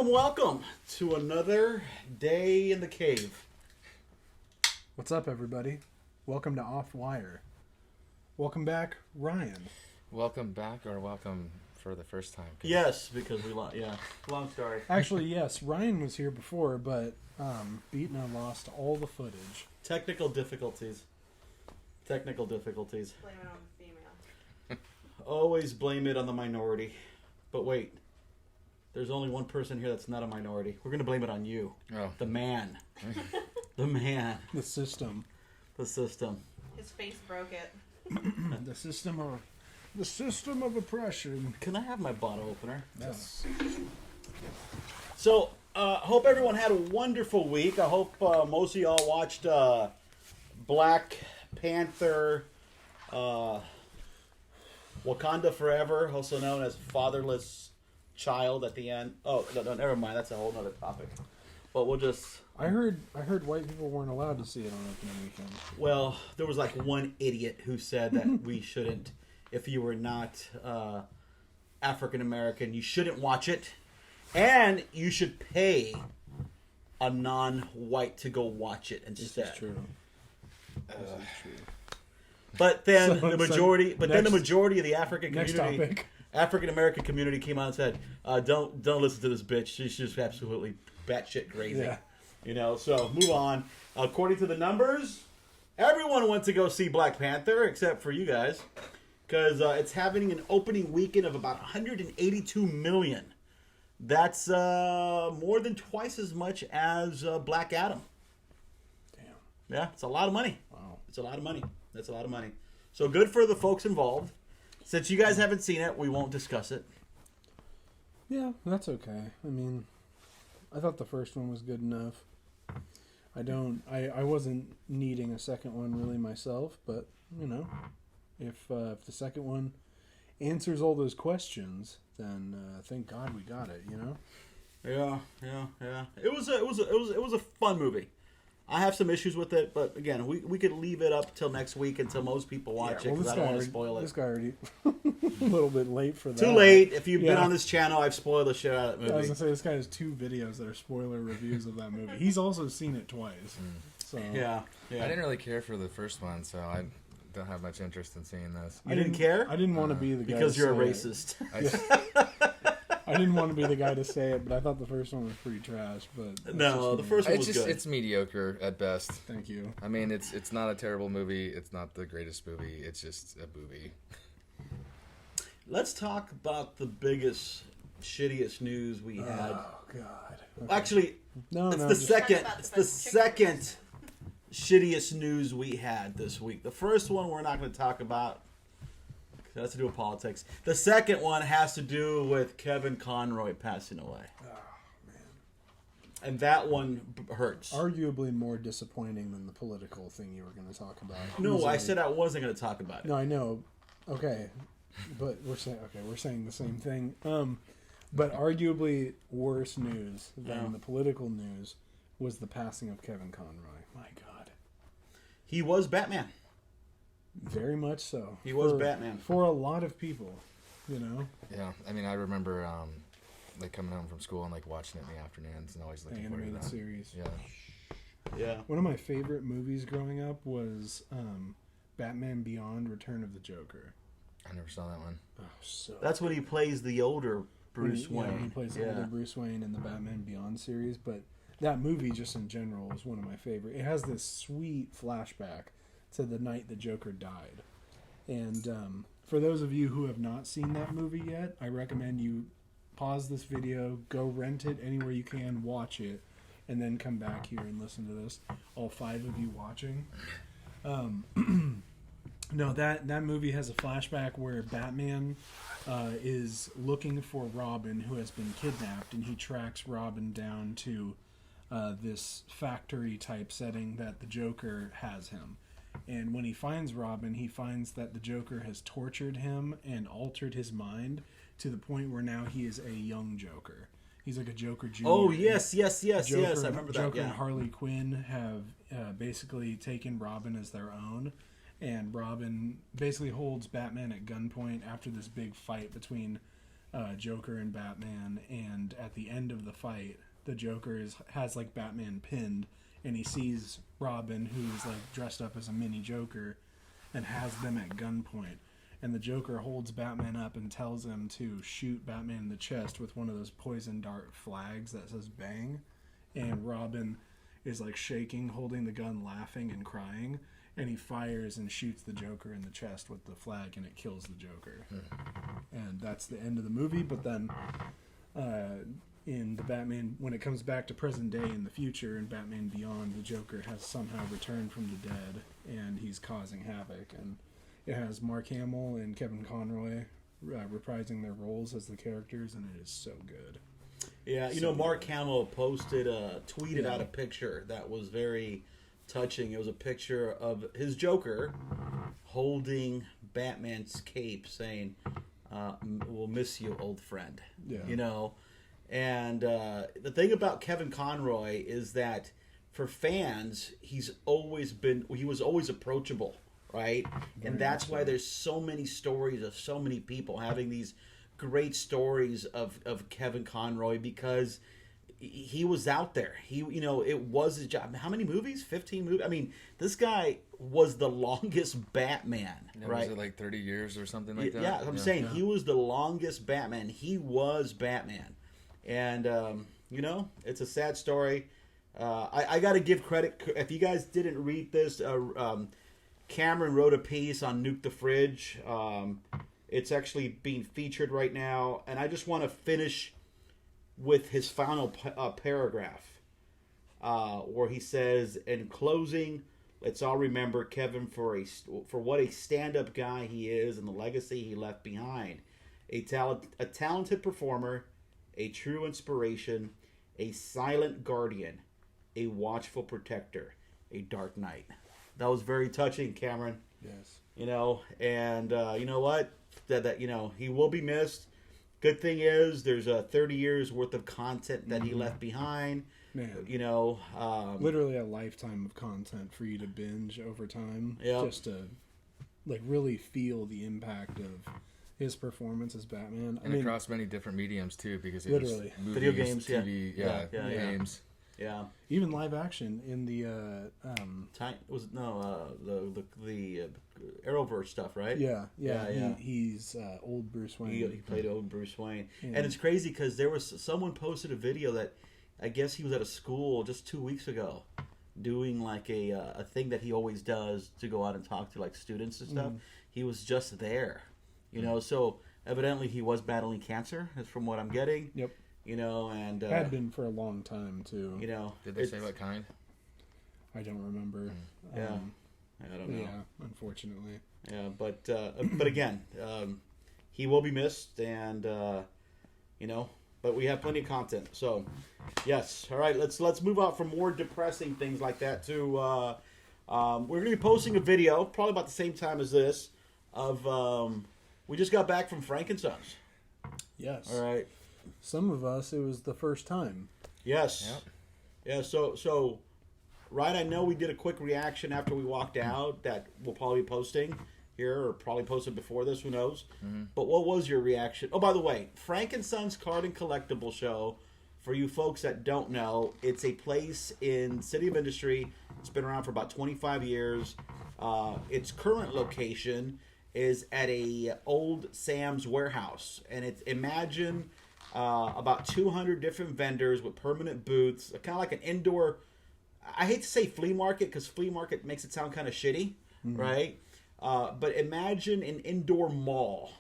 welcome to another day in the cave. What's up, everybody? Welcome to Off Wire. Welcome back, Ryan. Welcome back, or welcome for the first time? Yes, because long story. Actually, yes, Ryan was here before, but Beatna lost all the footage. Technical difficulties. Blame it on the female. Always blame it on the minority. But wait, there's only one person here that's not a minority. We're going to blame it on you. Oh. The man. The man. The system. The system. His face broke it. The system of oppression. Can I have my bottle opener? Yes. So, hope everyone had a wonderful week. I hope most of y'all watched Black Panther, Wakanda Forever, also known as Fatherless Child at the end. Oh, no, never mind. That's a whole other topic. But we'll just... I heard white people weren't allowed to see it on opening weekend. Well, there was like one idiot who said that we shouldn't, if you were not African American, you shouldn't watch it. And you should pay a non-white to go watch it instead. This is true. This is true. But then So- the majority, so the next- majority of the African Next community, topic. African American community, came out and said, "Don't listen to this bitch. She's just absolutely batshit crazy." Yeah. You know. So move on. According to the numbers, everyone went to go see Black Panther except for you guys, because it's having an opening weekend of about 182 million. That's more than twice as much as Black Adam. Damn. Yeah, it's a lot of money. Wow. It's a lot of money. That's a lot of money. So good for the folks involved. Since you guys haven't seen it, we won't discuss it. Yeah, that's okay. I mean, I thought the first one was good enough. I wasn't needing a second one really myself, but, you know, if the second one answers all those questions, then thank God we got it, you know? Yeah. It was a fun movie. I have some issues with it, but again, we could leave it up till next week until most people watch it, because I don't want to spoil This it. guy already a little bit late for that. Too late. If you've been Yeah. on this channel, I've spoiled the shit out of that I was movie. gonna say this guy has 2 videos that are spoiler reviews of that movie. He's also seen it twice. So Yeah. I didn't really care for the first one, so I don't have much interest in seeing this. You didn't care? I didn't want to be the guy Because to you're a say it. racist. I didn't want to be the guy to say it, but I thought the first one was pretty trash. But that's No, just the me. first one It's was just good. it's mediocre at best. Thank you. I mean, it's not a terrible movie. It's not the greatest movie. It's just a movie. Let's talk about the biggest, shittiest news we had. Oh God. Okay. Actually, No, it's no. the just- second. Talk about It's the the best chicken second shittiest news we had this week. The first one we're not going to talk about. It has to do with politics. The second one has to do with Kevin Conroy passing away, and that one hurts. Arguably more disappointing than the political thing you were going to talk about. No, I Easily. said I wasn't going to talk about it. No, I know. Okay, but we're saying the same thing. But arguably worse news than Yeah. the political news was the passing of Kevin Conroy. My God, He was Batman. very much so. He was Batman. For a lot of people, you know. Yeah, I mean, I remember like coming home from school and like watching it in the afternoons and always The looking forward to animated that. series. Yeah. Yeah. One of my favorite movies growing up was Batman Beyond: Return of the Joker. I never saw that one. Oh, so That's when he plays the older Bruce Yeah, Wayne. he plays Yeah. older Bruce Wayne in the Batman Beyond series, but that movie just in general is one of my favorite. It has this sweet flashback to the night the Joker died. And for those of you who have not seen that movie yet, I recommend you pause this video, go rent it anywhere you can, watch it, and then come back here and listen to this. All 5 of you watching. No, that movie has a flashback where Batman is looking for Robin, who has been kidnapped, and he tracks Robin down to this factory-type setting that the Joker has him. And when he finds Robin, he finds that the Joker has tortured him and altered his mind to the point where now he is a young Joker. He's like a Joker Jr. Oh, yes. Joker, I remember that. Joker Yeah. and Harley Quinn have basically taken Robin as their own, and Robin basically holds Batman at gunpoint after this big fight between Joker and Batman, and at the end of the fight, the Joker has like Batman pinned, and he sees Robin, who's like dressed up as a mini Joker, and has them at gunpoint. And the Joker holds Batman up and tells him to shoot Batman in the chest with one of those poison dart flags that says bang. And Robin is like shaking, holding the gun, laughing and crying. And he fires and shoots the Joker in the chest with the flag, and it kills the Joker. And that's the end of the movie. But then in the Batman, when it comes back to present day in the future, in Batman Beyond, the Joker has somehow returned from the dead, and he's causing havoc. And it has Mark Hamill and Kevin Conroy reprising their roles as the characters, and it is so good. Yeah, you know, Mark Hamill tweeted out a picture that was very touching. It was a picture of his Joker holding Batman's cape, saying, "We'll miss you, old friend." Yeah. You know, and the thing about Kevin Conroy is that for fans, he was always approachable. Right? And that's why there's so many stories of so many people having these great stories of Kevin Conroy, because he was out there. It was his job. How many movies? 15 movies? I mean, this guy was the longest Batman, right? Was it like 30 years or something like that? Yeah, I'm saying he was the longest Batman. He was Batman. And, it's a sad story. I got to give credit. If you guys didn't read this, Cameron wrote a piece on Nuke the Fridge. It's actually being featured right now, and I just want to finish with his final paragraph, where he says, "In closing, let's all remember Kevin for what a stand-up guy he is and the legacy he left behind. A talented performer, a true inspiration, a silent guardian, a watchful protector, a dark knight." That was very touching, Cameron. Yes. You know what? That he will be missed. Good thing is there's 30 years worth of content that he left behind. Man. Literally a lifetime of content for you to binge over time. Yep. Just to like really feel the impact of his performance as Batman. And across many different mediums too, because it literally was movies, video games, TV, games. Yeah. Even live action in the the Arrowverse stuff, right? Yeah. He's old Bruce Wayne. He played old Bruce Wayne, Yeah. and it's crazy because someone posted a video that I guess he was at a school just 2 weeks ago, doing like a thing that he always does to go out and talk to like students and stuff. He was just there, So evidently he was battling cancer, is from what I'm getting. Yep. And had been for a long time too. Did they say what kind? I don't remember. Yeah. I don't know. Yeah, unfortunately. Yeah, but again, he will be missed, and but we have plenty of content. So, yes, all right. Let's move on from more depressing things like that to we're going to be posting a video probably about the same time as this of we just got back from Frankenstein's. Yes. All right. Some of us, it was the first time. Yes. Yep. Yeah. So. Right, I know we did a quick reaction after we walked out that we'll probably be posting here, or probably posted before this, who knows. But what was your reaction? Oh, by the way, Frank & Son's Card and Collectible Show, for you folks that don't know, it's a place in City of Industry. It's been around for about 25 years. Its current location is at a old Sam's warehouse. And it's, imagine about 200 different vendors with permanent booths, kind of like an indoor... I hate to say flea market because flea market makes it sound kind of shitty, right? But imagine an indoor mall,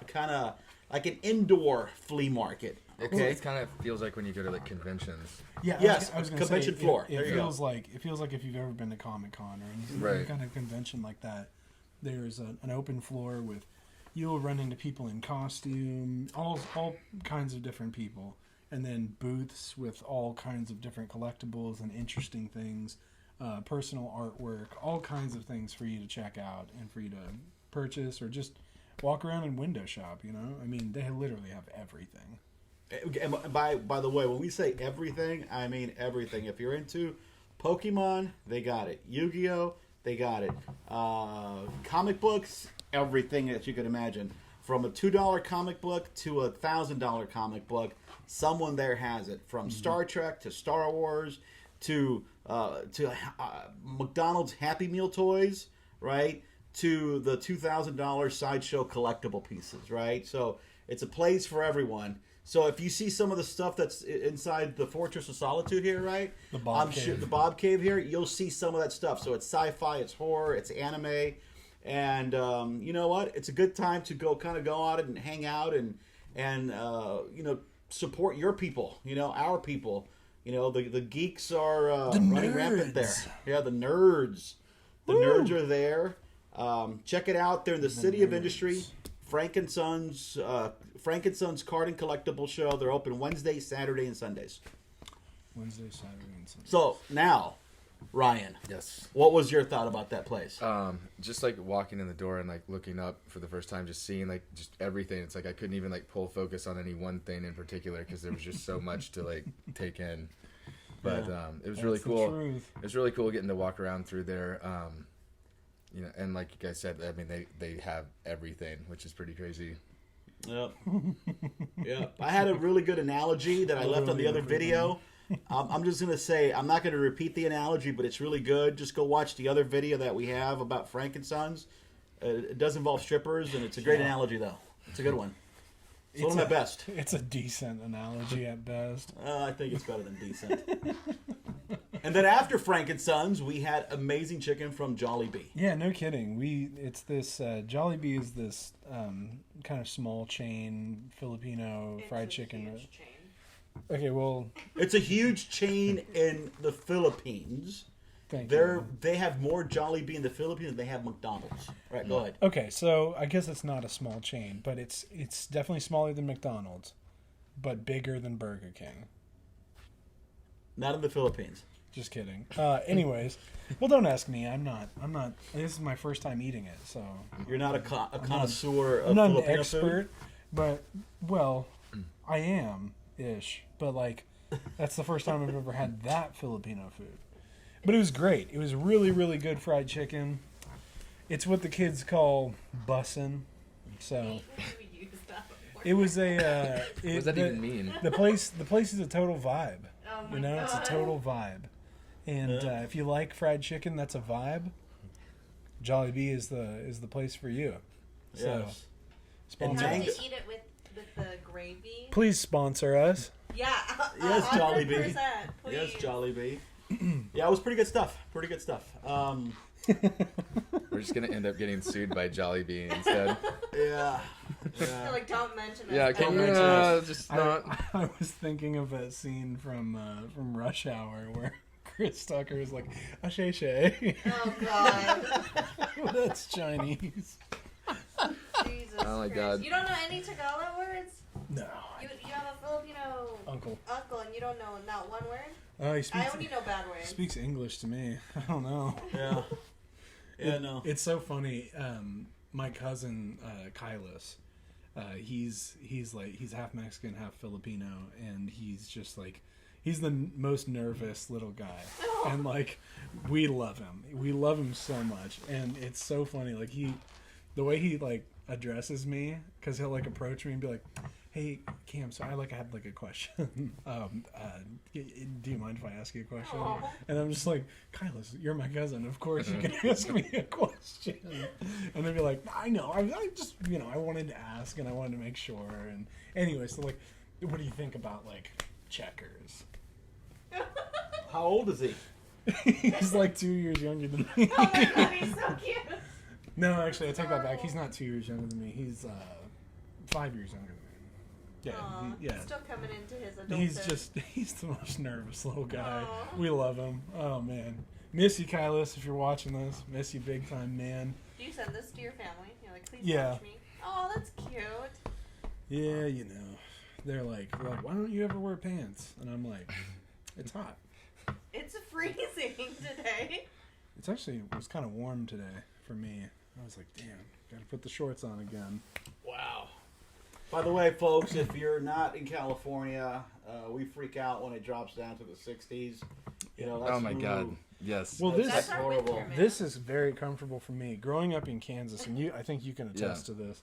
kind of like an indoor flea market. Okay, It kind of feels like when you go to like conventions. Yeah. Yes, I was gonna convention say, floor. It There you feels like if you've ever been to Comic-Con or any kind of convention like that. There's an open floor with you'll run into people in costume, all kinds of different people. And then booths with all kinds of different collectibles and interesting things, personal artwork, all kinds of things for you to check out and for you to purchase or just walk around and window shop, I mean, they literally have everything. And by the way, when we say everything, I mean everything. If you're into Pokemon, they got it. Yu-Gi-Oh, they got it. Comic books, everything that you could imagine. From a $2 comic book to a $1,000 comic book, someone there has it. From Star Trek to Star Wars to McDonald's Happy Meal toys, right? To the $2,000 sideshow collectible pieces, right? So it's a place for everyone. So if you see some of the stuff that's inside the Fortress of Solitude here, right? The Bob Cave. Sure the Bob Cave here, you'll see some of that stuff. So it's sci-fi, it's horror, it's anime, and you know what? It's a good time to go out and hang out and support your people. Our people. The geeks are running rampant there. Yeah, the nerds. The nerds are there. Check it out. They're in the City of Industry. Frank and Sons Card and Collectible Show. They're open Wednesday, Saturday, and Sundays. Wednesday, Saturday, and Sunday. So now, Ryan. Yes. What was your thought about that place? Just like walking in the door and like looking up for the first time, just seeing like just everything. It's like I couldn't even like pull focus on any one thing in particular because there was just so much to like take in. But it was really cool. It was really cool getting to walk around through there. And like you guys said, I mean, they have everything, which is pretty crazy. Yep. Yep. I had a really good analogy that I left on the other video. I'm just going to say, I'm not going to repeat the analogy, but it's really good. Just go watch the other video that we have about Frank and Sons. It does involve strippers, and it's a great analogy, though. It's a good one. It's one of my best. It's a decent analogy at best. I think it's better than decent. And then after Frank and Sons, we had amazing chicken from Jollibee. Yeah, no kidding. It's this Jollibee is this kind of small chain Filipino fried chicken. Huge chain. Okay, well, it's a huge chain in the Philippines. They have more Jollibee in the Philippines than they have McDonald's. All right, go ahead. Okay, so I guess it's not a small chain, but it's definitely smaller than McDonald's, but bigger than Burger King. Not in the Philippines. Just kidding. Anyways, well, don't ask me. I'm not. This is my first time eating it, so you're not a connoisseur of I'm not Filipino an expert, food? but well, I am ish. But like, that's the first time I've ever had that Filipino food. But it was great. It was really, really good fried chicken. It's what the kids call bussin'. So it was a. What does that even mean? The place is a total vibe. Oh my God. It's a total vibe. And if you like fried chicken, that's a vibe. Jollibee is the place for you. So, Yes. sponsor. Have to eat it with the gravy. Please sponsor us. Yeah. Yes, 100%, Jollibee. please. Yes, Jollibee. Yeah, it was pretty good stuff. We're just gonna end up getting sued by Jollibee instead. Yeah. They're like, don't mention it. Yeah, Don't can mention us. just not. I was thinking of that scene from Rush Hour where Chris Tucker is like, "Ashay shay." Oh God. That's Chinese. Jesus Oh my Christ. God. You don't know any Tagalog words? No. You have a Filipino Uncle. and you don't know not one word? Oh, he I speaks. only know bad words. Speaks English to me. I don't know. Yeah. Yeah, no. It's so funny. My cousin Kylis, he's half Mexican, half Filipino, and he's just like he's the most nervous little guy, and like we love him. We love him so much, and it's so funny. Like the way he like addresses me, because he'll like approach me and be like, "Hey, Cam, so I had like a question. Do you mind if I ask you a question?" Aww. And I'm just like, "Kylis, you're my cousin. Of course you can ask me a question." And they'd be like, "I know. I just I wanted to ask and I wanted to make sure." And anyway, so like, what do you think about like checkers? How old is he? He's like 2 years younger than me. Oh my God, he's so cute. No, actually, I take that back. He's not 2 years younger than me. He's 5 years younger than me. Yeah, Aw, yeah. Still coming into his adulthood. He's the most nervous little guy. Aw. We love him. Oh man, miss you, Kylis, if you're watching this. Miss you big time, man. Do you send this to your family? You're like, please Yeah. watch me. Oh, that's cute. Yeah, they're like, why don't you ever wear pants? And I'm like, it's hot. It's freezing today. It's actually it was kind of warm today for me. I was like, damn, gotta put the shorts on again. Wow. By the way, folks, if you're not in California, we freak out when it drops down to the 60s. That's Oh my God. Yes. Well, That's this our horrible. winter, man. this is very comfortable for me. Growing up in Kansas, and I think you can attest to this.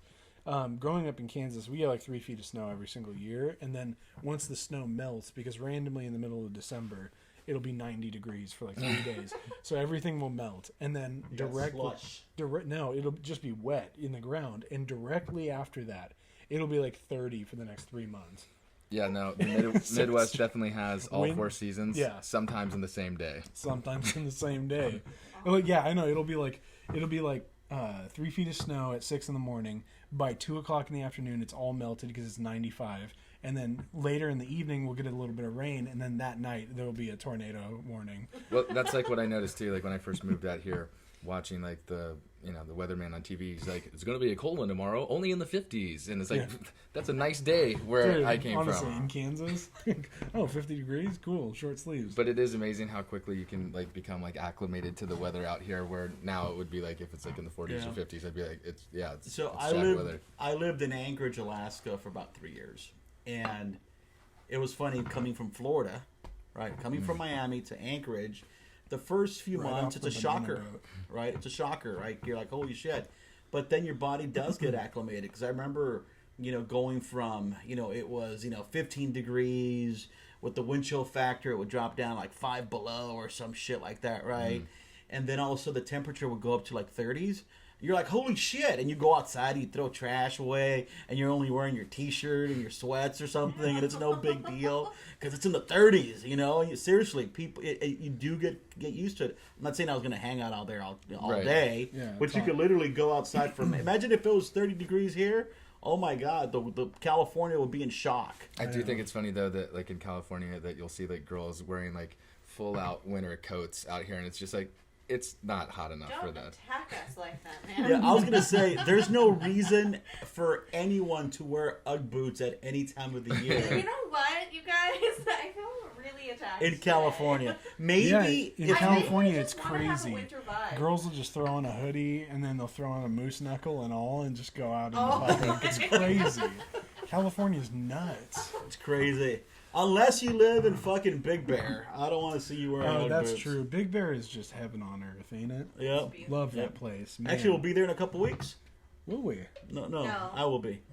growing up in Kansas, we get like 3 feet of snow every single year, and then once the snow melts, because randomly in the middle of December, it'll be 90 degrees for like 3 days, so everything will melt, and then no, it'll just be wet in the ground, and directly after that, it'll be like 30 for the next 3 months. Yeah, no, the Midwest definitely has all 4 seasons. Yeah. Sometimes in the same day. Sometimes in the same day. Like, yeah, I know. It'll be like 3 feet of snow at 6 in the morning. By 2 o'clock in the afternoon, it's all melted because it's 95. And then later in the evening, we'll get a little bit of rain. And then that night, there will be a tornado warning. Well, that's like what I noticed too. Like when I first moved out here, watching like the weatherman on TV, he's like, it's going to be a cold one tomorrow, only in the 50s. And it's like, that's a nice day where Dude, I came honestly, from. in Kansas, 50 degrees, cool, short sleeves. But it is amazing how quickly you can like become like acclimated to the weather out here, where now it would be like, if it's like in the 40s or 50s, I'd be like, it's So weather. I lived in Anchorage, Alaska for about 3 years. And it was funny coming from Florida, right? Coming from Miami to Anchorage. The first few months, it's a shocker, right? It's a shocker, right? You're like, holy shit. But then your body does get acclimated. Because I remember, going from, it was, 15 degrees. With the wind chill factor, it would drop down like 5 below or some shit like that, right? And then also the temperature would go up to like 30s. You're like, holy shit. And you go outside, you throw trash away, and you're only wearing your t-shirt and your sweats or something, and it's no big deal because it's in the 30s, seriously, people, you do get used to it. I'm not saying I was going to hang out out there all day, but you could literally go outside for, imagine if it was 30 degrees here. Oh my God, the California would be in shock. I do think it's funny though that like in California that you'll see like girls wearing like full out winter coats out here, and it's just like, it's not hot enough for that. Don't attack us like that, man. Yeah, I was gonna say there's no reason for anyone to wear UGG boots at any time of the year. You know what, you guys? I feel really attacked In today. California, maybe in California it's just wanna have a crazy. winter vibe. Girls will just throw on a hoodie and then they'll throw on a moose knuckle and all and just go out in the Oh fucking. It's crazy. California's nuts. it's crazy. Unless you live in fucking Big Bear, I don't want to see you wearing UGG That's boots. true. Big Bear is just heaven on earth, ain't it? Yep. Love that place. Man. Actually, we'll be there in a couple weeks. Will we? No, No. I will be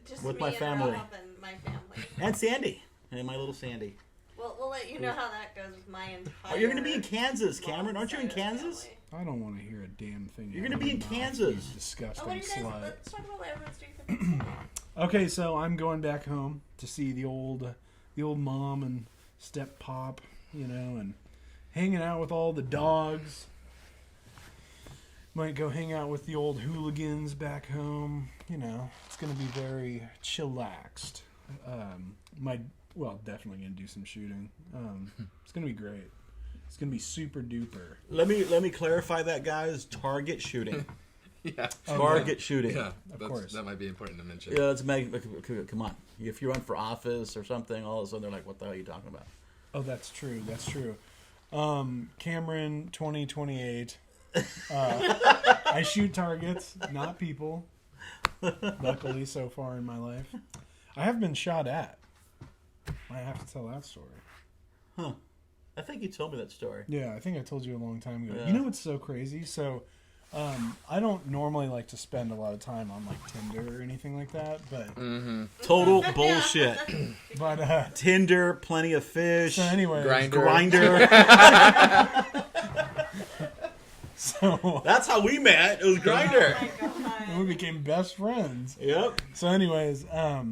Just with me my and family. Rob and my family. and Sandy and my little Sandy. We'll let you know how that goes with my entire. Oh, you're gonna be in Kansas, Cameron. Aren't you in Kansas? I don't want to hear a damn thing. You're out gonna of be your in mouth, Kansas. you disgusting Oh, what do you guys? slut. Let's talk about what everyone's doing for Thanksgiving. Okay, so I'm going back home to see the old mom and step pop, and hanging out with all the dogs. Might go hang out with the old hooligans back home. It's going to be very chillaxed. Definitely going to do some shooting. It's going to be great. It's going to be super duper. Let me clarify that, guys. Target shooting. Yeah. Target shooting. Yeah, Of course. That might be important to mention. Yeah, let's make. Come on. If you run for office or something, all of a sudden they're like, "What the hell are you talking about?" Oh, that's true. That's true. Cameron 2028. I shoot targets, not people. Luckily, so far in my life, I have been shot at. I have to tell that story. Huh. I think you told me that story. Yeah, I think I told you a long time ago. Yeah. You know what's so crazy? So, I don't normally like to spend a lot of time on like Tinder or anything like that, but Total bullshit. but Tinder, plenty of fish. so anyway, Grinder. so That's how we met. It was Grinder. Oh my God. we became best friends. Yep. So, anyways, I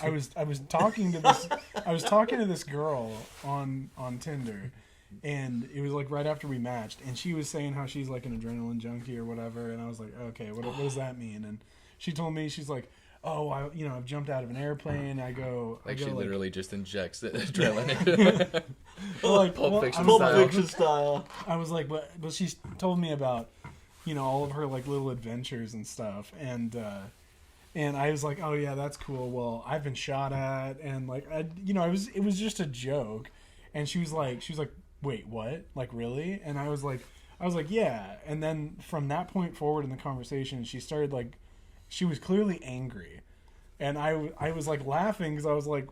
was talking to this girl on Tinder, and it was like right after we matched, and she was saying how she's like an adrenaline junkie or whatever, and I was like, okay, what does that mean? And she told me, she's like, oh, I've jumped out of an airplane. I go Literally just injects it adrenaline. Pulp Fiction Pulp style. Fiction style. I was like, but she told me about all of her like little adventures and stuff, and I was like, oh yeah, that's cool. Well, I've been shot at, and like it was just a joke, and she was like, wait, what? Like, really? And I was like, yeah. And then from that point forward in the conversation, she started like, she was clearly angry, and I was like laughing because I was like,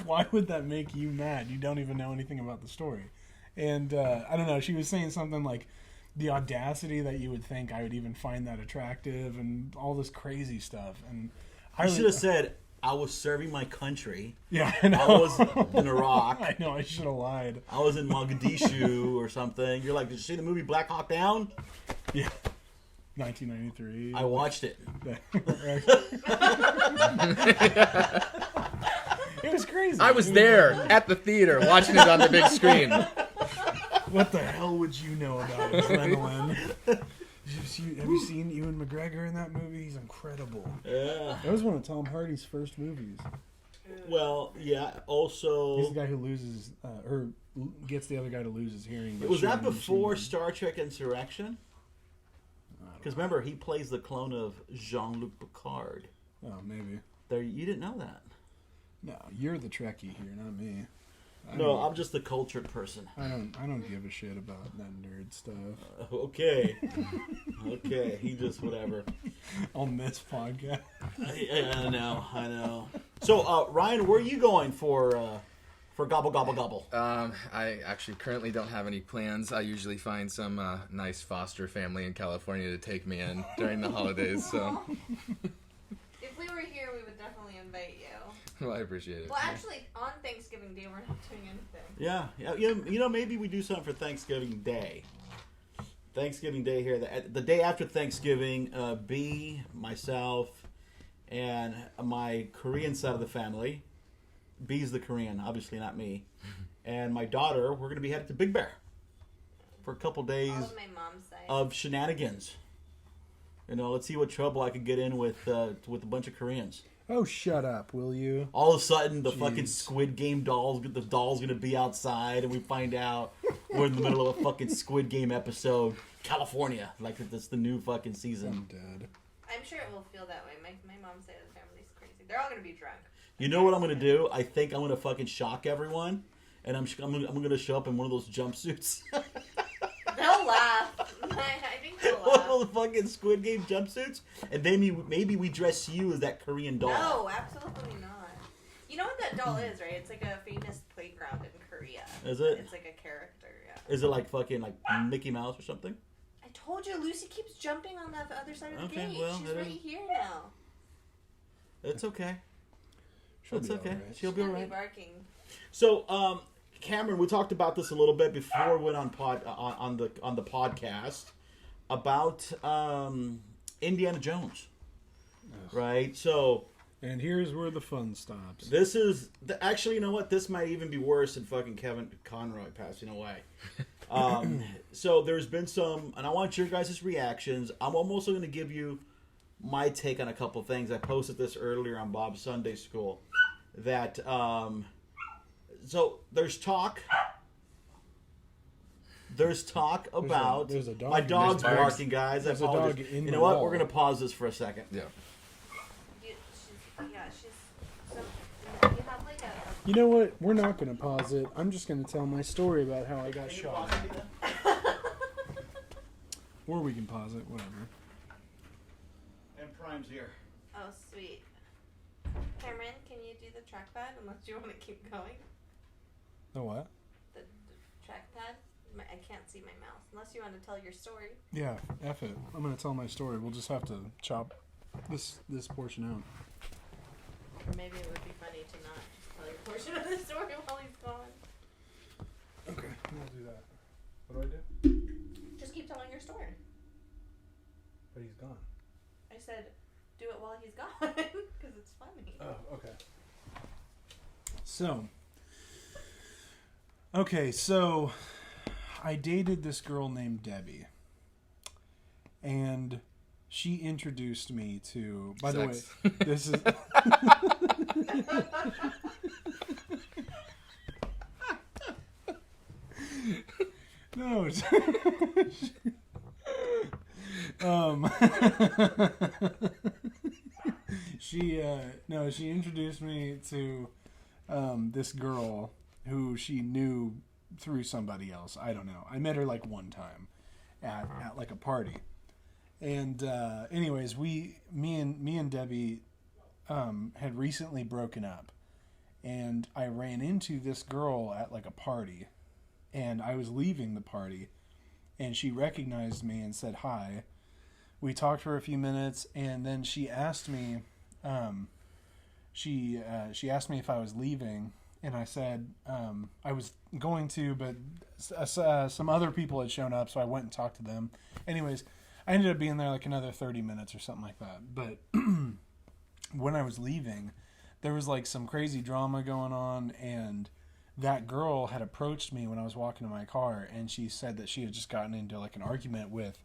why would that make you mad? You don't even know anything about the story. And I don't know. She was saying something like, the audacity that you would think I would even find that attractive and all this crazy stuff. And I should have said I was serving my country. Yeah, I know. I was in Iraq. I know, I should have lied. I was in Mogadishu or something. You're like, did you see the movie Black Hawk Down? Yeah. 1993. I watched it. It was crazy. I was there at the theater watching it on the big screen. What the hell would you know about adrenaline? Have you seen Ewan McGregor in that movie? He's incredible. Yeah. That was one of Tom Hardy's first movies. Well, yeah. Also, He's the guy who loses, or gets the other guy to lose his hearing. was that before Star Trek Insurrection? Because remember, he plays the clone of Jean-Luc Picard. Oh, maybe. There, you didn't know that. No, you're the Trekkie here, not me. No, I'm just the cultured person. I don't give a shit about that nerd stuff. Okay. Okay, he just whatever. On this podcast. I know. So, Ryan, where are you going for Gobble Gobble Gobble? I actually currently don't have any plans. I usually find some nice foster family in California to take me in during the holidays. So, If we were here, we would definitely invite you. well, I appreciate it. Well, actually, on Thanksgiving Day, we're not doing anything. Yeah. You know, maybe we do something for Thanksgiving Day. Thanksgiving Day here. The day after Thanksgiving, B, myself, and my Korean side of the family. B's the Korean, obviously not me. And my daughter, we're going to be headed to Big Bear for a couple days All of my mom's side. of shenanigans. You know, let's see what trouble I could get in with a bunch of Koreans. Oh, shut up, will you? All of a sudden, the Jeez. fucking Squid Game the doll's gonna be outside, and we find out we're in the middle of a fucking Squid Game episode. California, like that's the new fucking I'm season. dead. I'm sure it will feel that way. My mom's side of the family's crazy. They're all going to be drunk. You know what I'm gonna do? I think I'm gonna fucking shock everyone, and I'm gonna show up in one of those jumpsuits. They'll laugh. I think they'll One laugh. of those fucking Squid Game jumpsuits, and then maybe we dress you as that Korean doll. No, absolutely not. You know what that doll is, right? It's like a famous playground in Korea. Is it? It's like a character, yeah. Is it like fucking like Mickey Mouse or something? I told you, Lucy keeps jumping on the other side of the Okay, gate. well, She's it right is- here now. It's okay. She'll It's be okay. alright. She'll be She'll alright. barking. So, Cameron, we talked about this a little bit before we went on the podcast about Indiana Jones, right? So And here's where the fun stops. this is actually, you know what? This might even be worse than fucking Kevin Conroy passing away. So there's been some, and I want your guys' reactions. I'm also going to give you my take on a couple things. I posted this earlier on Bob's Sunday School. That so there's talk. There's talk about there's a dog. my dog's There's barks. barking, guys. I There's a apologize. dog in You the know what? wall. We're gonna pause this for a second. Yeah. She's so. You have like a. You know what? We're not going to pause it. I'm just going to tell my story about how I got shot. Or we can pause it, whatever. And Prime's here. Oh, sweet. Cameron, can you do the trackpad unless you want to keep going? The what? The trackpad? I can't see my mouse. Unless you want to tell your story. Yeah, F it. I'm going to tell my story. We'll just have to chop this portion out. Or maybe it would be funny to not just tell your portion of the story while he's gone. Okay, I'll do that. What do I do? Just keep telling your story. But he's gone. I said, do it while he's gone. Because it's funny. Oh, okay. So I dated this girl named Debbie. And she introduced me to, by the way, Sex. this is... No. She introduced me to this girl who she knew through somebody else. I don't know. I met her like one time at like a party. And anyways, me and Debbie had recently broken up. And I ran into this girl at like a party. And I was leaving the party, and she recognized me and said hi. We talked for a few minutes, and then she asked me, she asked me if I was leaving, and I said I was going to, but some other people had shown up, so I went and talked to them. Anyways, I ended up being there like another 30 minutes or something like that. But when I was leaving, there was like some crazy drama going on, and that girl had approached me when I was walking to my car, and she said that she had just gotten into like an argument with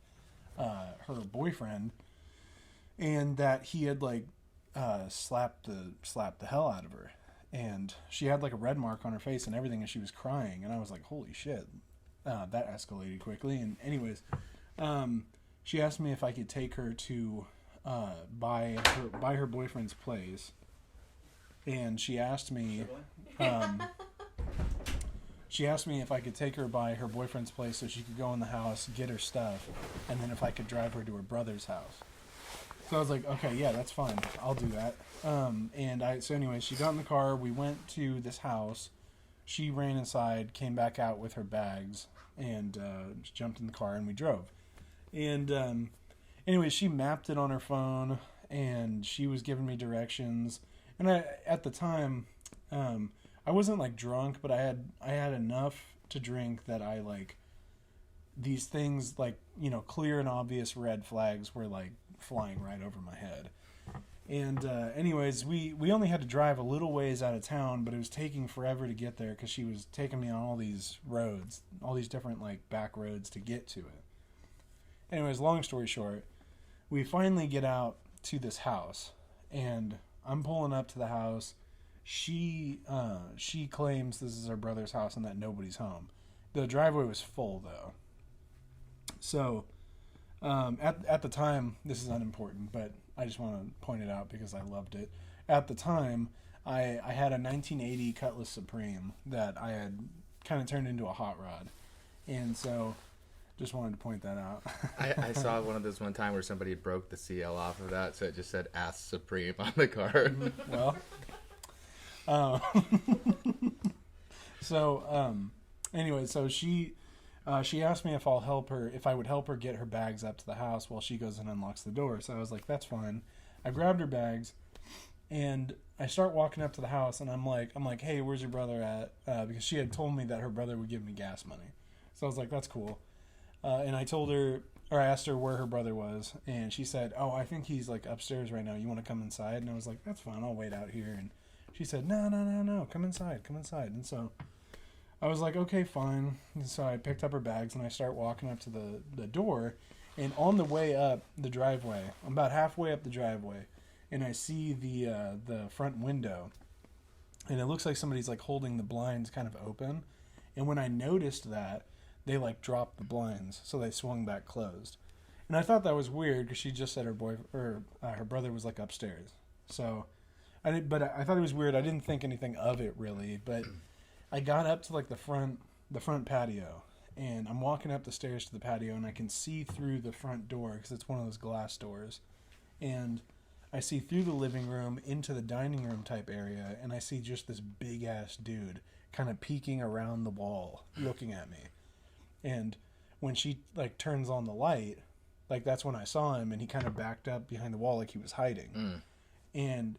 her boyfriend, and that he had like slapped the hell out of her, and she had like a red mark on her face and everything, and she was crying, and I was like, holy shit, that escalated quickly. And anyways, she asked me if I could take her to by her boyfriend's place, and she asked me if I could take her by her boyfriend's place so she could go in the house, get her stuff, and then if I could drive her to her brother's house. So I was like, okay, yeah, that's fine. I'll do that. So anyway, she got in the car. We went to this house. She ran inside, came back out with her bags, and jumped in the car, and we drove. And anyway, she mapped it on her phone, and she was giving me directions. And at the time, I wasn't like drunk, but I had enough to drink that I like these things, like, you know, clear and obvious red flags were like flying right over my head. And anyways, we only had to drive a little ways out of town, but it was taking forever to get there because she was taking me on all these roads, all these different like back roads to get to it. Anyways, long story short, we finally get out to this house, and I'm pulling up to the house. She claims this is her brother's house and that nobody's home. The driveway was full though. So at the time, this is unimportant, but I just want to point it out because I loved it. At the time, I had a 1980 Cutlass Supreme that I had kind of turned into a hot rod, and so just wanted to point that out. I saw one of those one time where somebody broke the CL off of that, so it just said "Ass Supreme" on the car. Well, anyway, so she asked me if I would help her get her bags up to the house while she goes and unlocks the door. So I was like, that's fine. I grabbed her bags, and I start walking up to the house, and I'm like, hey, where's your brother at? Because she had told me that her brother would give me gas money. So I was like, that's cool. And I asked her where her brother was, and she said, oh, I think he's like upstairs right now. You want to come inside? And I was like, that's fine. I'll wait out here. And she said, no, come inside. And so I was like, okay, fine. And so I picked up her bags, and I start walking up to the door, and on the way up the driveway, I'm about halfway up the driveway, and I see the front window, and it looks like somebody's like holding the blinds kind of open. And when I noticed that, they like dropped the blinds, so they swung back closed. And I thought that was weird because she just said her brother was like upstairs. So I thought it was weird. I didn't think anything of it really, but I got up to like the front patio, and I'm walking up the stairs to the patio, and I can see through the front door because it's one of those glass doors, and I see through the living room into the dining room type area, and I see just this big ass dude kind of peeking around the wall looking at me. And when she like turns on the light, like that's when I saw him, and he kind of backed up behind the wall like he was hiding. And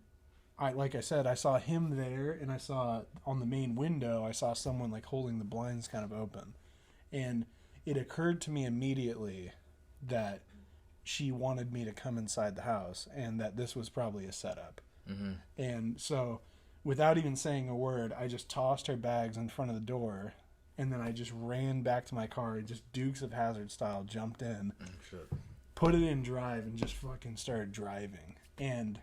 like I said, I saw him there, and I saw on the main window, I saw someone like holding the blinds kind of open. And it occurred to me immediately that she wanted me to come inside the house, and that this was probably a setup. Mm-hmm. And so without even saying a word, I just tossed her bags in front of the door, and then I just ran back to my car and just Dukes of Hazzard style jumped in, put it in drive, and just fucking started driving. And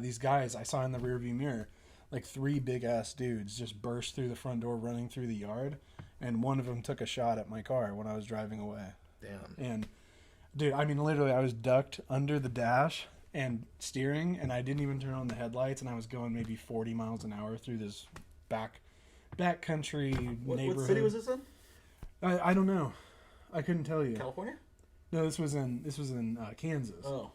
these guys I saw in the rearview mirror, like 3 big ass dudes just burst through the front door running through the yard, and one of them took a shot at my car when I was driving away. Damn. And dude, I mean, literally I was ducked under the dash and steering, and I didn't even turn on the headlights, and I was going maybe 40 miles an hour through this backcountry neighborhood. What city was this in? I don't know. I couldn't tell you. California? No, this was in Kansas. Oh.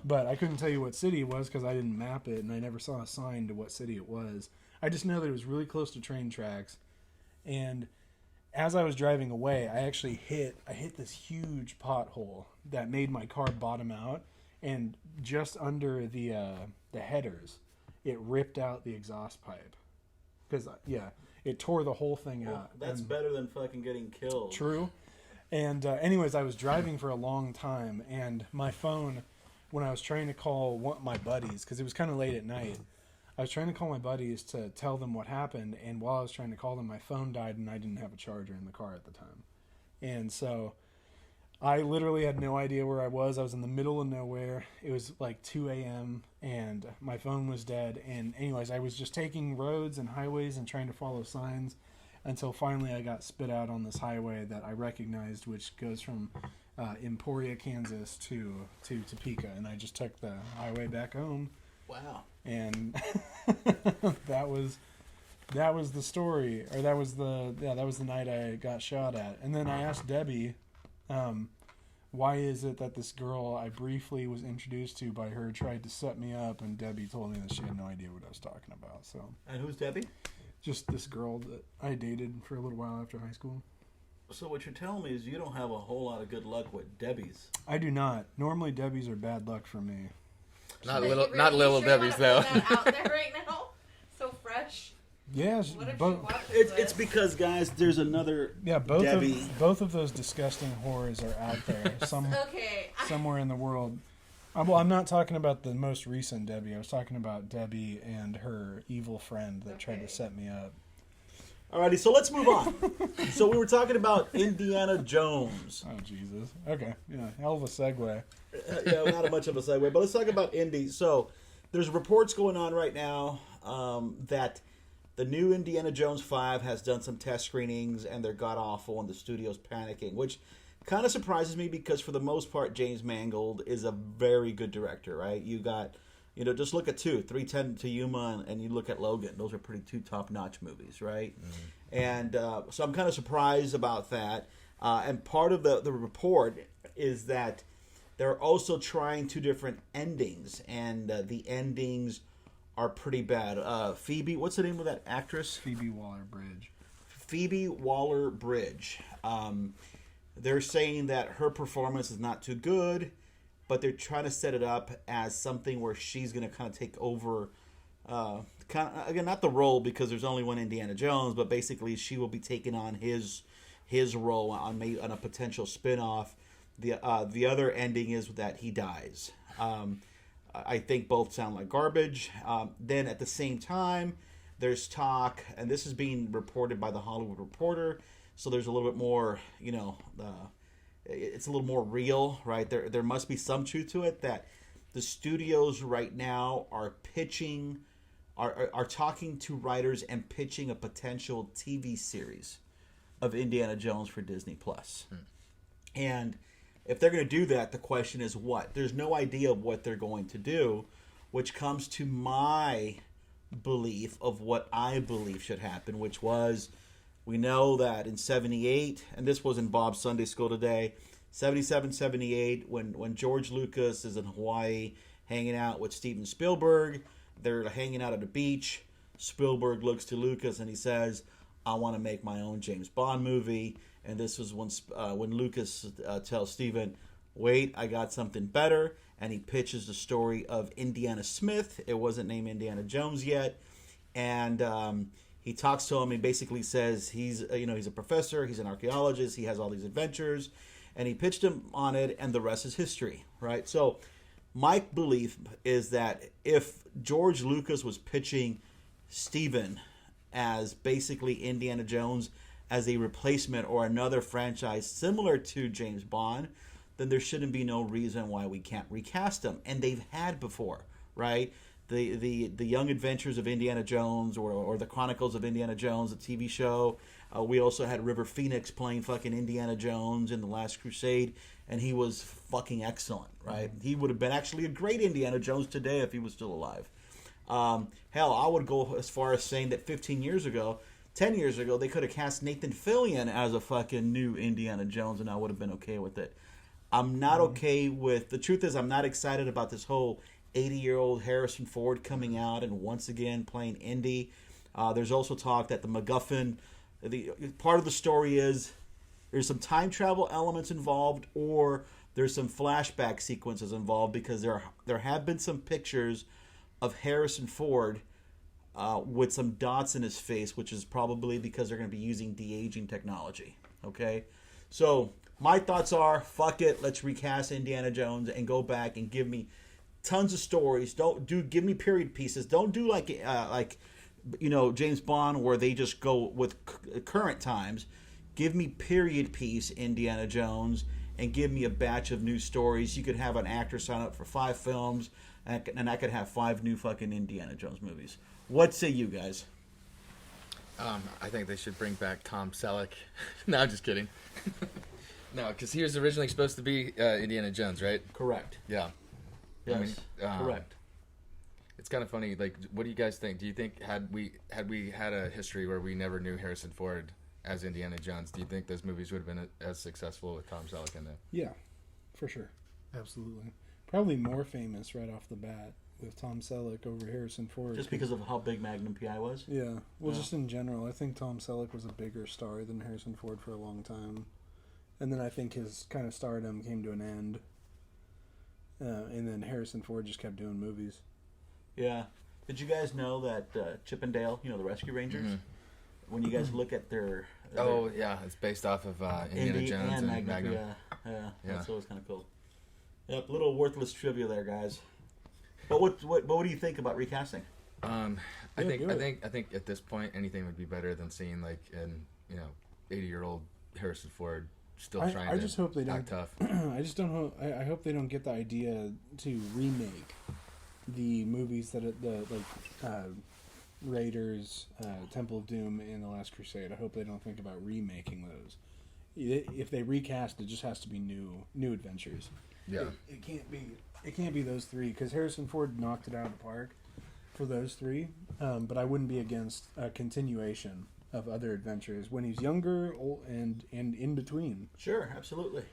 But I couldn't tell you what city it was because I didn't map it, and I never saw a sign to what city it was. I just know that it was really close to train tracks, and as I was driving away, I actually hit this huge pothole that made my car bottom out, and just under the headers, it ripped out the exhaust pipe. Because it tore the whole thing out. That's better than fucking getting killed. True. And anyways, I was driving for a long time, and my phone, when I was trying to call my buddies, because it was kind of late at night, I was trying to call my buddies to tell them what happened, and while I was trying to call them, my phone died, and I didn't have a charger in the car at the time. And so I literally had no idea where I was. I was in the middle of nowhere. It was like 2 a.m., and my phone was dead. And anyways, I was just taking roads and highways and trying to follow signs until finally I got spit out on this highway that I recognized, which goes from Emporia, Kansas to Topeka. And I just took the highway back home. Wow. And that was the story, or that was the night I got shot at. And then I asked Debbie, why is it that this girl I briefly was introduced to by her tried to set me up, and Debbie told me that she had no idea what I was talking about. So. And who's Debbie? Just this girl that I dated for a little while after high school. So what you're telling me is you don't have a whole lot of good luck with Debbies. I do not. Normally Debbies are bad luck for me. Not But little Debbie's though. Put that out there right now, so fresh. Yeah, What if she both. watches It's this? because, guys, there's another Both Debbie. of those disgusting whores are out there Okay. somewhere in the world. Well, I'm not talking about the most recent Debbie. I was talking about Debbie and her evil friend that tried to set me up. Alrighty, so let's move on. So we were talking about Indiana Jones. Oh, Jesus. Okay. Yeah, hell of a segue. Yeah, not much of a segue, but let's talk about Indy. So there's reports going on right now that the new Indiana Jones 5 has done some test screenings, and they're god-awful, and the studio's panicking, which kind of surprises me because for the most part, James Mangold is a very good director, right? You got, just look at 3:10 to Yuma, and you look at Logan. Those are two top-notch movies, right? Mm-hmm. And so I'm kind of surprised about that. And part of the report is that they're also trying 2 different endings, and the endings are pretty bad. Phoebe, what's the name of that actress? Phoebe Waller-Bridge. Phoebe Waller-Bridge. They're saying that her performance is not too good, but they're trying to set it up as something where she's going to kind of take over, again, not the role because there's only one Indiana Jones, but basically she will be taking on his role on a potential spin-off. The other ending is that he dies. I think both sound like garbage. Then at the same time, there's talk, and this is being reported by the Hollywood Reporter, so there's a little bit more, it's a little more real, right? There must be some truth to it that the studios right now are pitching, are talking to writers and pitching a potential TV series of Indiana Jones for Disney Plus. And if they're going to do that, the question is what? There's no idea of what they're going to do, which comes to my belief of what I believe should happen, which was, we know that in 78, and this was in Bob's Sunday School today, 77, 78, when George Lucas is in Hawaii hanging out with Steven Spielberg, they're hanging out at a beach. Spielberg looks to Lucas and he says, I want to make my own James Bond movie. And this was when Lucas tells Steven, wait, I got something better. And he pitches the story of Indiana Smith. It wasn't named Indiana Jones yet. And he talks to him. He basically says he's a professor. He's an archaeologist. He has all these adventures. And he pitched him on it, and the rest is history, right? So my belief is that if George Lucas was pitching Steven as basically Indiana Jones as a replacement or another franchise similar to James Bond, then there shouldn't be no reason why we can't recast him. And they've had before, right? The Young Adventures of Indiana Jones or the Chronicles of Indiana Jones, the TV show. We also had River Phoenix playing fucking Indiana Jones in The Last Crusade, and he was fucking excellent, right? He would have been actually a great Indiana Jones today if he was still alive. Hell, I would go as far as saying that 10 years ago, they could have cast Nathan Fillion as a fucking new Indiana Jones, and I would have been okay with it. I'm not okay with... The truth is, I'm not excited about this whole 80-year-old Harrison Ford coming out and once again playing Indy. There's also talk that the MacGuffin the part of the story is there's some time travel elements involved, or there's some flashback sequences involved, because there have been some pictures of Harrison Ford with some dots in his face, which is probably because they're going to be using de-aging technology. Okay, so my thoughts are, fuck it, let's recast Indiana Jones and go back and give me tons of stories. Give me period pieces. Don't do like James Bond, where they just go with current times. Give me period piece Indiana Jones, and give me a batch of new stories. You could have an actor sign up for 5 films, and I could have 5 new fucking Indiana Jones movies. What say you guys? I think they should bring back Tom Selleck. No, I'm just kidding. No, because he was originally supposed to be Indiana Jones, right? Correct. Yeah. Yes. Correct. It's kind of funny. Like, what do you guys think? Do you think had we had a history where we never knew Harrison Ford as Indiana Jones, do you think those movies would have been as successful with Tom Selleck in there? Yeah, for sure. Absolutely. Probably more famous right off the bat with Tom Selleck over Harrison Ford. Just because of how big Magnum P.I. was? Yeah. Well, just in general, I think Tom Selleck was a bigger star than Harrison Ford for a long time. And then I think his kind of stardom came to an end. And then Harrison Ford just kept doing movies. Yeah. Did you guys know that Chip and Dale, the Rescue Rangers, when you guys look at their yeah, it's based off of Indiana Jones and Magnum. Yeah. That's always kind of cool. Yep, little worthless trivia there, guys. But what do you think about recasting? I think at this point anything would be better than seeing like an 80-year-old Harrison Ford still trying to just hope they don't, act tough. I hope they don't get the idea to remake the movies that Raiders, Temple of Doom, and The Last Crusade. I hope they don't think about remaking those. If they recast, it just has to be new adventures. Yeah, it can't be those 3, because Harrison Ford knocked it out of the park for those 3. But I wouldn't be against a continuation of other adventures when he's younger, old, and in between. Sure, absolutely.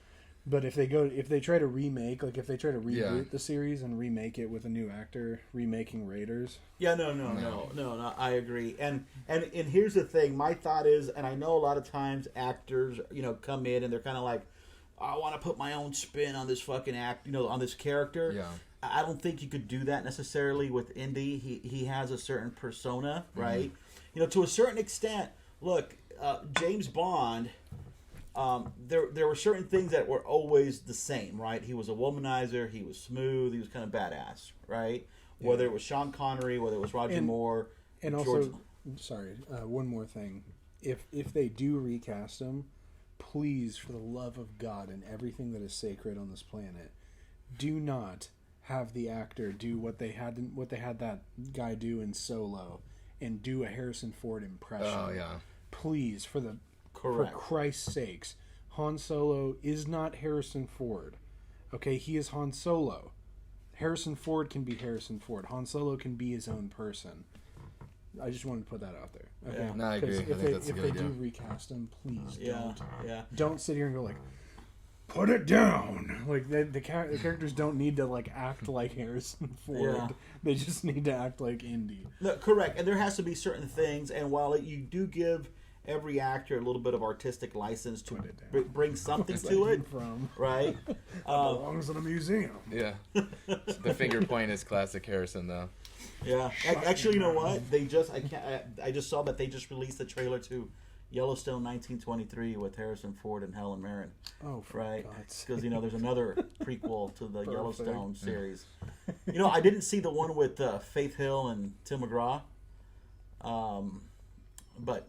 But if they try to remake, like if they try to reboot the series and remake it with a new actor, remaking Raiders. Yeah, no, I agree. And here's the thing. My thought is, and I know a lot of times actors, come in and they're kind of like, I want to put my own spin on this fucking on this character. Yeah. I don't think you could do that necessarily with Indy. He has a certain persona, right? To a certain extent. Look, James Bond. There were certain things that were always the same, right? He was a womanizer. He was smooth. He was kind of badass, right? Yeah. Whether it was Sean Connery, whether it was Roger Moore, and George... also, one more thing. If they do recast him, please, for the love of God and everything that is sacred on this planet, do not have the actor do what they had that guy do in Solo, and do a Harrison Ford impression. Oh yeah. Please, for Correct. For Christ's sakes, Han Solo is not Harrison Ford. Okay, he is Han Solo. Harrison Ford can be Harrison Ford. Han Solo can be his own person. I just wanted to put that out there. Okay? Yeah. No, I agree. If they do recast him, please don't. Yeah. Don't sit here and go like, put it down. Like the characters don't need to like act like Harrison Ford. Yeah. They just need to act like Indy. No, correct. And there has to be certain things. And while you do give every actor a little bit of artistic license to bring something to it, right? Belongs in a museum. Yeah. The finger point is classic Harrison, though. Yeah. Actually, you know what? I just saw that they just released the trailer to Yellowstone 1923 with Harrison Ford and Helen Mirren. Oh, right. Because there's another prequel to the Yellowstone series. I didn't see the one with Faith Hill and Tim McGraw. But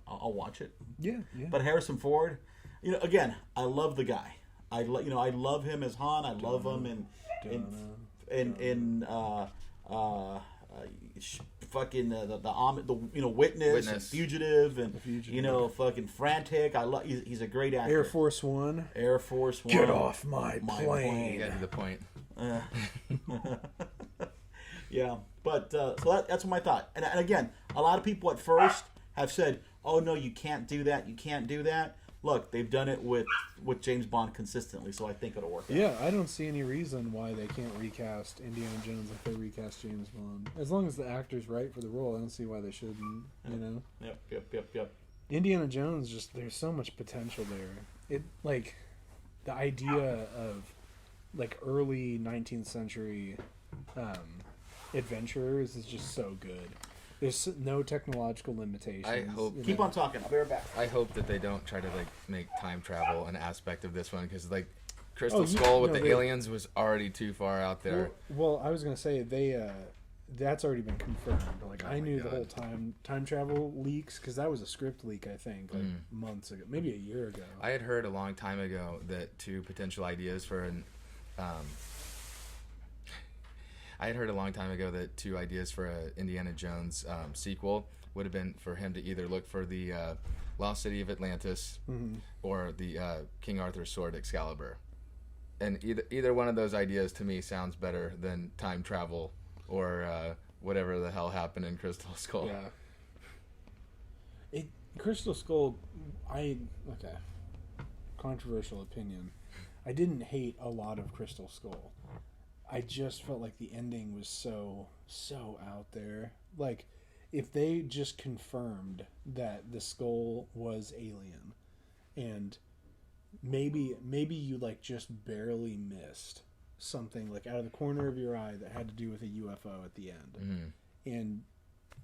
I'll watch it. Yeah. But Harrison Ford, again, I love the guy. I love him as Han. I love him in fucking the Witness, and Fugitive, and fucking Frantic. He's a great actor. Air Force One. Get off my plane. Getting to the point. Yeah, but so that's my thought. And again, a lot of people at first have said, "Oh no, you can't do that. You can't do that." look, they've done it with James Bond consistently, so I think it'll work out. Yeah, I don't see any reason why they can't recast Indiana Jones if they recast James Bond. As long as the actor's right for the role, I don't see why they shouldn't, you know? Yep. Indiana Jones, just, there's so much potential there. It, like, the idea of, like, early 19th century adventurers is just so good. There's no technological limitations. I hope. Keep on talking. I'll be right back. I hope that they don't try to like make time travel an aspect of this one because like Crystal Skull with the aliens was already too far out there. Well, I was gonna say that's already been confirmed. Like I knew the whole time travel leaks because that was a script leak. I think like months ago, maybe a year ago. I had heard a long time ago that two potential ideas for an Indiana Jones sequel would have been for him to either look for the Lost City of Atlantis or the King Arthur's sword Excalibur. And either one of those ideas to me sounds better than time travel or whatever the hell happened in Crystal Skull. Yeah. Crystal Skull, controversial opinion. I didn't hate a lot of Crystal Skull. I just felt like the ending was so out there. Like, if they just confirmed that the skull was alien, and maybe you like just barely missed something like out of the corner of your eye that had to do with a UFO at the end, and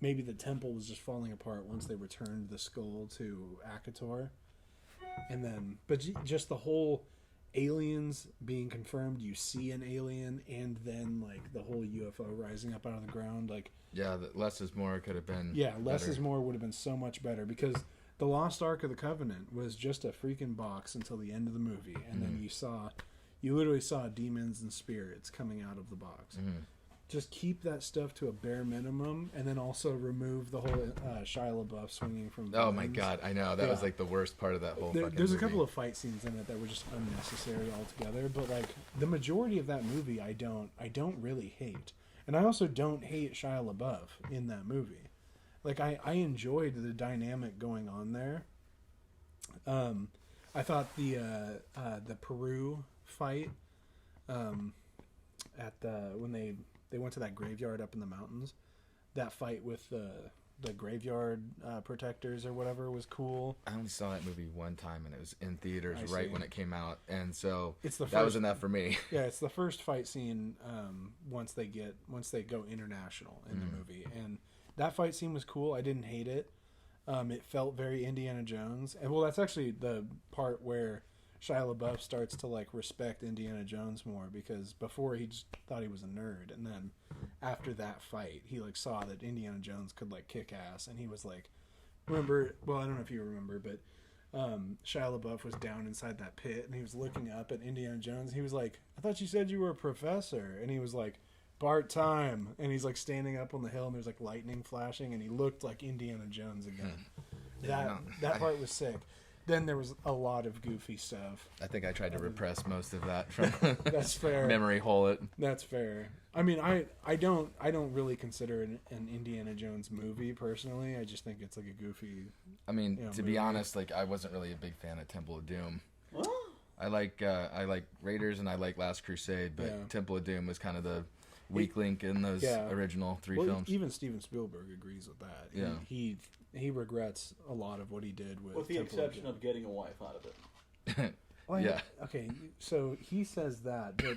maybe the temple was just falling apart once they returned the skull to Akator, and then just the whole aliens being confirmed, you see an alien, and then like the whole UFO rising up out of the ground, like less is more could have been less better. is more would have been so much better because the Lost Ark of the Covenant was just a freaking box until the end of the movie, and then you literally saw demons and spirits coming out of the box. Just keep that stuff to a bare minimum, and then also remove the whole Shia LaBeouf swinging from Oh my god, I know. That was like the worst part of that whole fucking There's movie. a couple of fight scenes in it that were just unnecessary altogether, but like the majority of that movie I don't really hate. And I also don't hate Shia LaBeouf in that movie. Like I enjoyed the dynamic going on there. I thought the Peru fight at when they went to that graveyard up in the mountains. That fight with the graveyard protectors or whatever was cool. I only saw that movie one time, and it was in theaters I see. when it came out, and so that was enough for me. Yeah, it's the first fight scene once they go international in the movie, and that fight scene was cool. I didn't hate it. It felt very Indiana Jones, and well, that's actually the part where Shia LaBeouf starts to like respect Indiana Jones more, because before he just thought he was a nerd, and then after that fight he like saw that Indiana Jones could like kick ass, and he was like, remember, well I don't know if you remember, but Shia LaBeouf was down inside that pit and he was looking up at Indiana Jones. He was like, I thought you said you were a professor, and he was like, part-time, and he's like standing up on the hill and there's like lightning flashing, and he looked like Indiana Jones again. That part was sick. Then there was a lot of goofy stuff. I think I tried to repress most of that from That's fair. memory hole it. That's fair. I mean, I don't really consider it an Indiana Jones movie personally. I just think it's like a goofy. I mean, to movie. be honest, like I wasn't really a big fan of Temple of Doom. What? I like Raiders and I like Last Crusade, but Temple of Doom was kind of the weak link in those original three films. Even Steven Spielberg agrees with that. Yeah. He regrets a lot of what he did with the Temple exception of getting a wife out of it. Well, Yeah. Okay, so he says that, but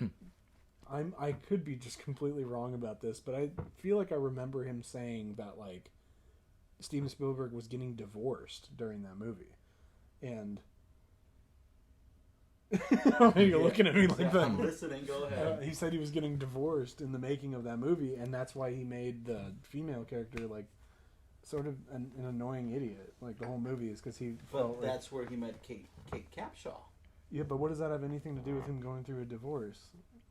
I could be just completely wrong about this, but I feel like I remember him saying that like Steven Spielberg was getting divorced during that movie, and you're looking at me like that. I'm listening. Go ahead. He said he was getting divorced in the making of that movie, and that's why he made the female character like sort of an annoying idiot. Like the whole movie is because he. But that's where he met Kate Capshaw. Yeah, but what does that have anything to do with him going through a divorce?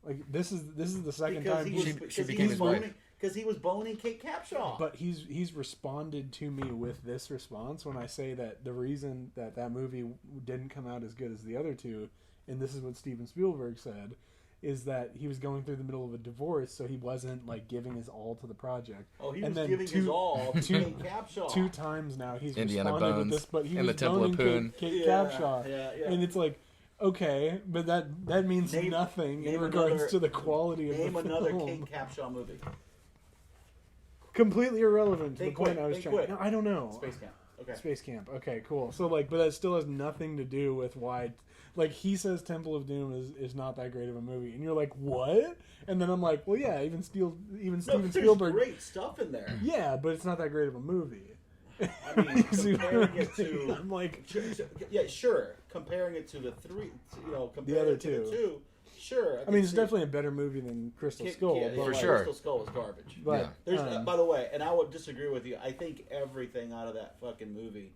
Like this is the second time she became his wife. Because he was boning Kate Capshaw. But he's responded to me with this response when I say that the reason that movie didn't come out as good as the other two, and this is what Steven Spielberg said, is that he was going through the middle of a divorce, so he wasn't like giving his all to the project. Oh, he And was then giving his all to Kate Capshaw. 2 times now he's Indiana responded Bones with this, but he and was the Temple of boning Poon. Kate Capshaw. Yeah. And it's like, okay, but that means nothing in regards to the quality of the film. Name another Kate Capshaw movie. Completely irrelevant to Think the point quick, I was think trying. quick. No, I don't know. Space Camp. Okay. Space Camp. Okay, cool. So like, but that still has nothing to do with why. Like he says, Temple of Doom is not that great of a movie, and you're like, what? And then I'm like, well, yeah, even Steven Spielberg. There's great stuff in there. Yeah, but it's not that great of a movie. I mean, comparing it to, I'm like, yeah, sure. Comparing it to the three, comparing other it to the two. two, sure. I mean, it's definitely a better movie than Crystal Skull. Yeah, but for like, sure. Crystal Skull was garbage. But There's, by the way, and I would disagree with you. I think everything out of that fucking movie,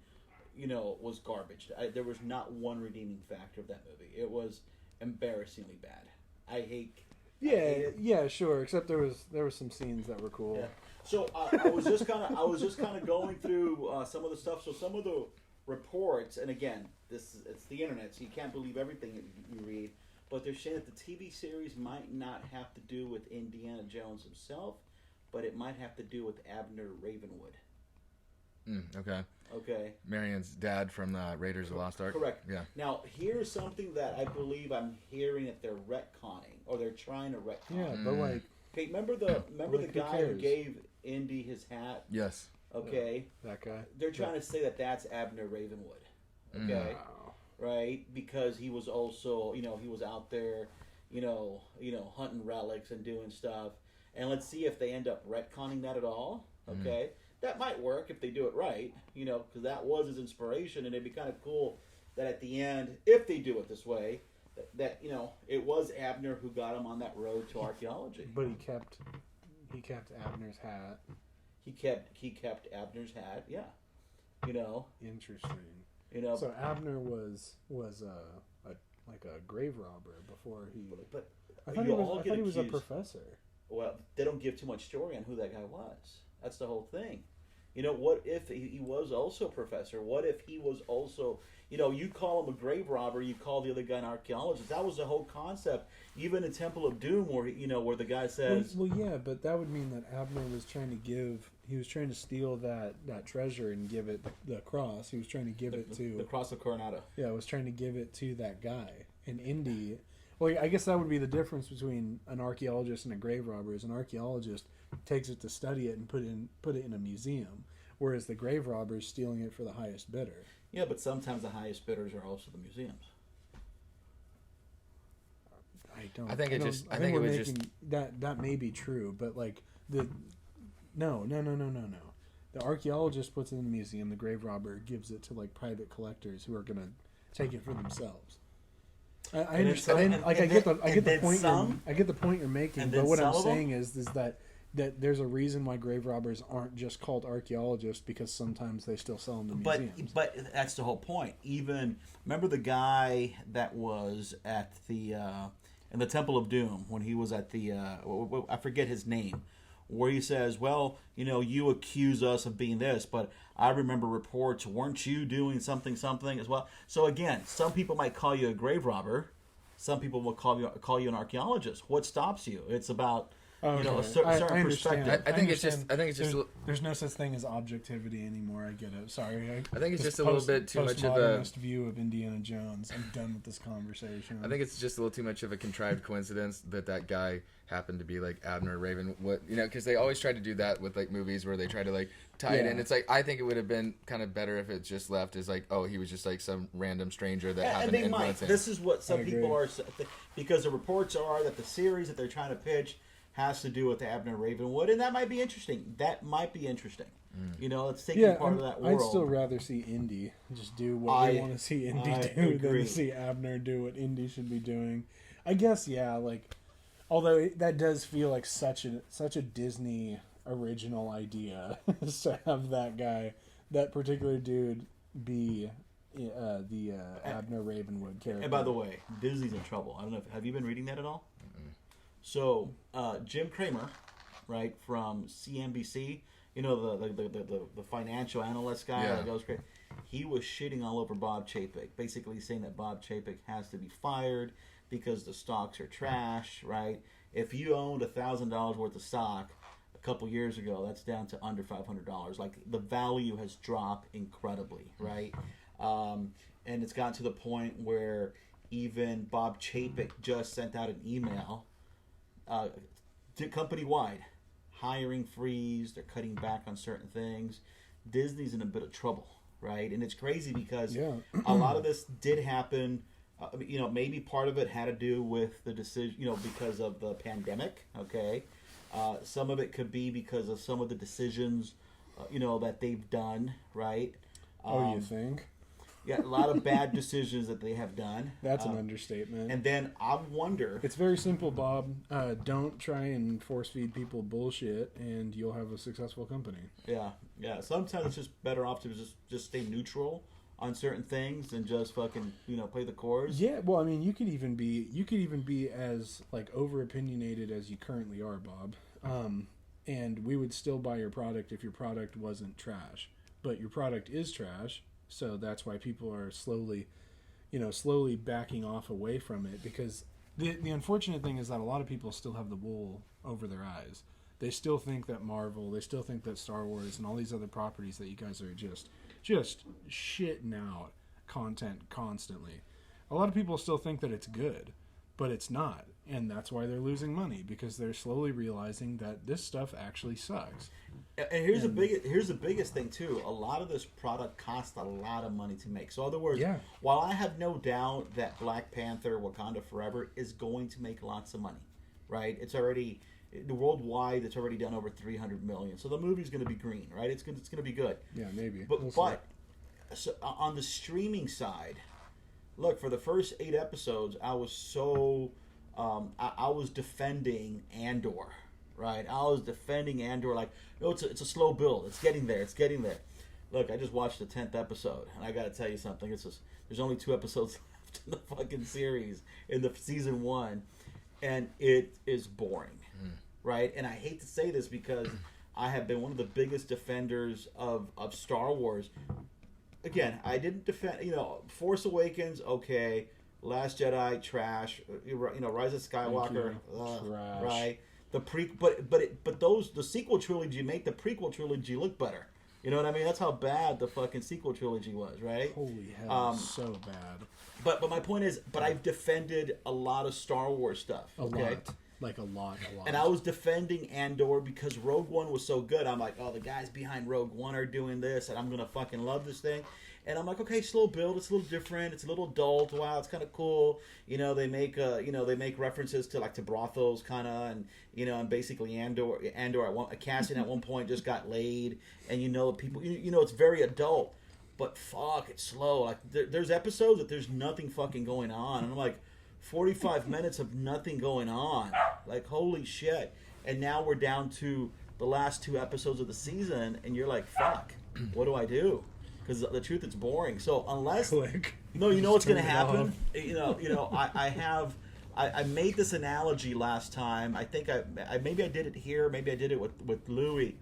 was garbage. There was not one redeeming factor of that movie. It was embarrassingly bad. I hate yeah, sure. Except there was some scenes that were cool. Yeah. So I was just kind of going through some of the stuff. So some of the reports, and again, it's the internet, so you can't believe everything you read. But they're saying that the TV series might not have to do with Indiana Jones himself, but it might have to do with Abner Ravenwood. Okay. Okay. Marion's dad from Raiders of the Lost Ark. Correct. Yeah. Now here's something that I believe I'm hearing that they're retconning, or they're trying to retcon. Yeah, but like, Okay, remember the Like, who guy who cares? gave Indy his hat? Yes. Okay. that guy. They're trying to say that that's Abner Ravenwood. Okay. Wow. Right? Because he was also, he was out there, hunting relics and doing stuff. And let's see if they end up retconning that at all. Okay. That might work if they do it right, because that was his inspiration, and it'd be kind of cool that at the end, if they do it this way, that it was Abner who got him on that road to archaeology. But he kept Abner's hat. He kept Abner's hat, yeah. Interesting. So, So Abner was like a grave robber before he. but I thought he was a professor. Well, they don't give too much story on who that guy was. That's the whole thing. What if he was also a professor? What if he was also, you call him a grave robber, you call the other guy an archaeologist. That was the whole concept. Even in Temple of Doom, where where the guy says, Well, yeah, but that would mean that Abner was trying to steal that treasure and give it the cross. He was trying to give it to the Cross of Coronado. Yeah, was trying to give it to that guy. And Indy, well, I guess that would be the difference between an archaeologist and a grave robber. Is an archaeologist takes it to study it and put it in a museum, whereas the grave robber is stealing it for the highest bidder. Yeah, but sometimes the highest bidders are also the museums. I think it would just that may be true, but like no. The archaeologist puts it in the museum. The grave robber gives it to like private collectors who are gonna take it for themselves. I understand. I get the point you're making, but what I'm saying is that there's a reason why grave robbers aren't just called archaeologists, because sometimes they still sell them to museums. But that's the whole point. Even remember the guy that was at the in the Temple of Doom when he was at the I forget his name, where he says, well, you accuse us of being this, but I remember reports, weren't you doing something as well? So again, some people might call you a grave robber, some people will call you an archaeologist. What stops you? It's about a certain perspective. I think it's just there's no such thing as objectivity anymore. I get it. Sorry. I think it's just a little bit too much of a view of Indiana Jones. I'm done with this conversation. I think it's just a little too much of a contrived coincidence that guy happened to be like Abner Ravenwood. Because they always try to do that with like movies where they try to like tie it in. It's like, I think it would have been kind of better if it just left as like, oh, he was just like some random stranger that happened to influence him. This is what some people are, because the reports are that the series that they're trying to pitch has to do with Abner Ravenwood, and that might be interesting. Let's take part of that world. I'd still rather see Indy just do what they want to see Indy do than to see Abner do what Indy should be doing. I guess, yeah, like, although that does feel like such a Disney original idea is to have that particular dude be the Abner Ravenwood character. And by the way, Disney's in trouble. I don't know. Have you been reading that at all? So Jim Cramer, right, from CNBC, the financial analyst guy that goes crazy. He was shitting all over Bob Chapek, basically saying that Bob Chapek has to be fired, because the stocks are trash, right? If you owned $1,000 worth of stock a couple years ago, that's down to under $500. Like, the value has dropped incredibly, right? And it's gotten to the point where even Bob Chapek just sent out an email to company-wide, hiring freeze, they're cutting back on certain things. Disney's in a bit of trouble, right? And it's crazy because a lot of this did happen. Maybe part of it had to do with the decision, because of the pandemic, okay? Some of it could be because of some of the decisions, that they've done, right? You think? Yeah, a lot of bad decisions that they have done. That's an understatement. And then I wonder... It's very simple, Bob. Don't try and force feed people bullshit, and you'll have a successful company. Yeah. Sometimes it's just better off to just stay neutral on certain things and just fucking play the chorus. Yeah, well, I mean, you could even be as like over opinionated as you currently are, Bob. And we would still buy your product if your product wasn't trash. But your product is trash. So that's why people are slowly backing off away from it, because the unfortunate thing is that a lot of people still have the wool over their eyes. They still think that Marvel, they still think that Star Wars and all these other properties that you guys are just shitting out content constantly. A lot of people still think that it's good, but it's not. And that's why they're losing money, because they're slowly realizing that this stuff actually sucks. And here's the biggest thing too. A lot of this product costs a lot of money to make. So in other words, while I have no doubt that Black Panther: Wakanda Forever is going to make lots of money, right? It's already worldwide. It's already done over $300 million. So the movie's going to be green, right? It's going to be good. Yeah, maybe. But so on the streaming side, look, for the first 8 episodes, I was so I was defending Andor. Right, I was defending Andor like, it's a slow build. It's getting there. Look, I just watched the 10th episode, and I got to tell you something. There's only 2 episodes left in the fucking series, in the season 1, and it is boring, right? And I hate to say this because I have been one of the biggest defenders of Star Wars. Again, I didn't defend, Force Awakens, okay, Last Jedi, trash, Rise of Skywalker, trash. Right? The sequel trilogy make the prequel trilogy look better. You know what I mean? That's how bad the fucking sequel trilogy was, right? Holy hell, so bad. But my point is, I've defended a lot of Star Wars stuff. A lot. And I was defending Andor because Rogue One was so good. I'm like, the guys behind Rogue One are doing this, and I'm gonna fucking love this thing. And I'm like, okay, slow build. It's a little different. It's a little adult. Wow, it's kind of cool. They make references to brothels, kind of, and basically Andor Cassian at one point just got laid, and people, it's very adult, but fuck, it's slow. Like there's episodes that there's nothing fucking going on, and I'm like, 45 minutes of nothing going on. Like, holy shit. And now we're down to the last 2 episodes of the season, and you're like, fuck, what do I do? Because the truth, it's boring. So unless what's going to happen. I made this analogy last time. I think maybe I did it here. Maybe I did it with Louis.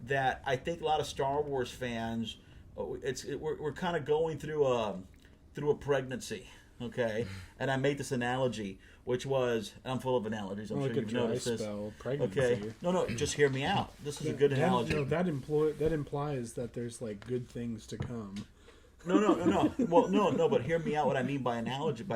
That I think a lot of Star Wars fans, we're kind of going through a pregnancy. Okay, and I made this analogy, which was, I'm full of analogies. I'm sure you've noticed this. Pregnancy. Okay, no, just hear me out. This is a good analogy. That implies that there's like good things to come. No. Well, no, but hear me out. What I mean by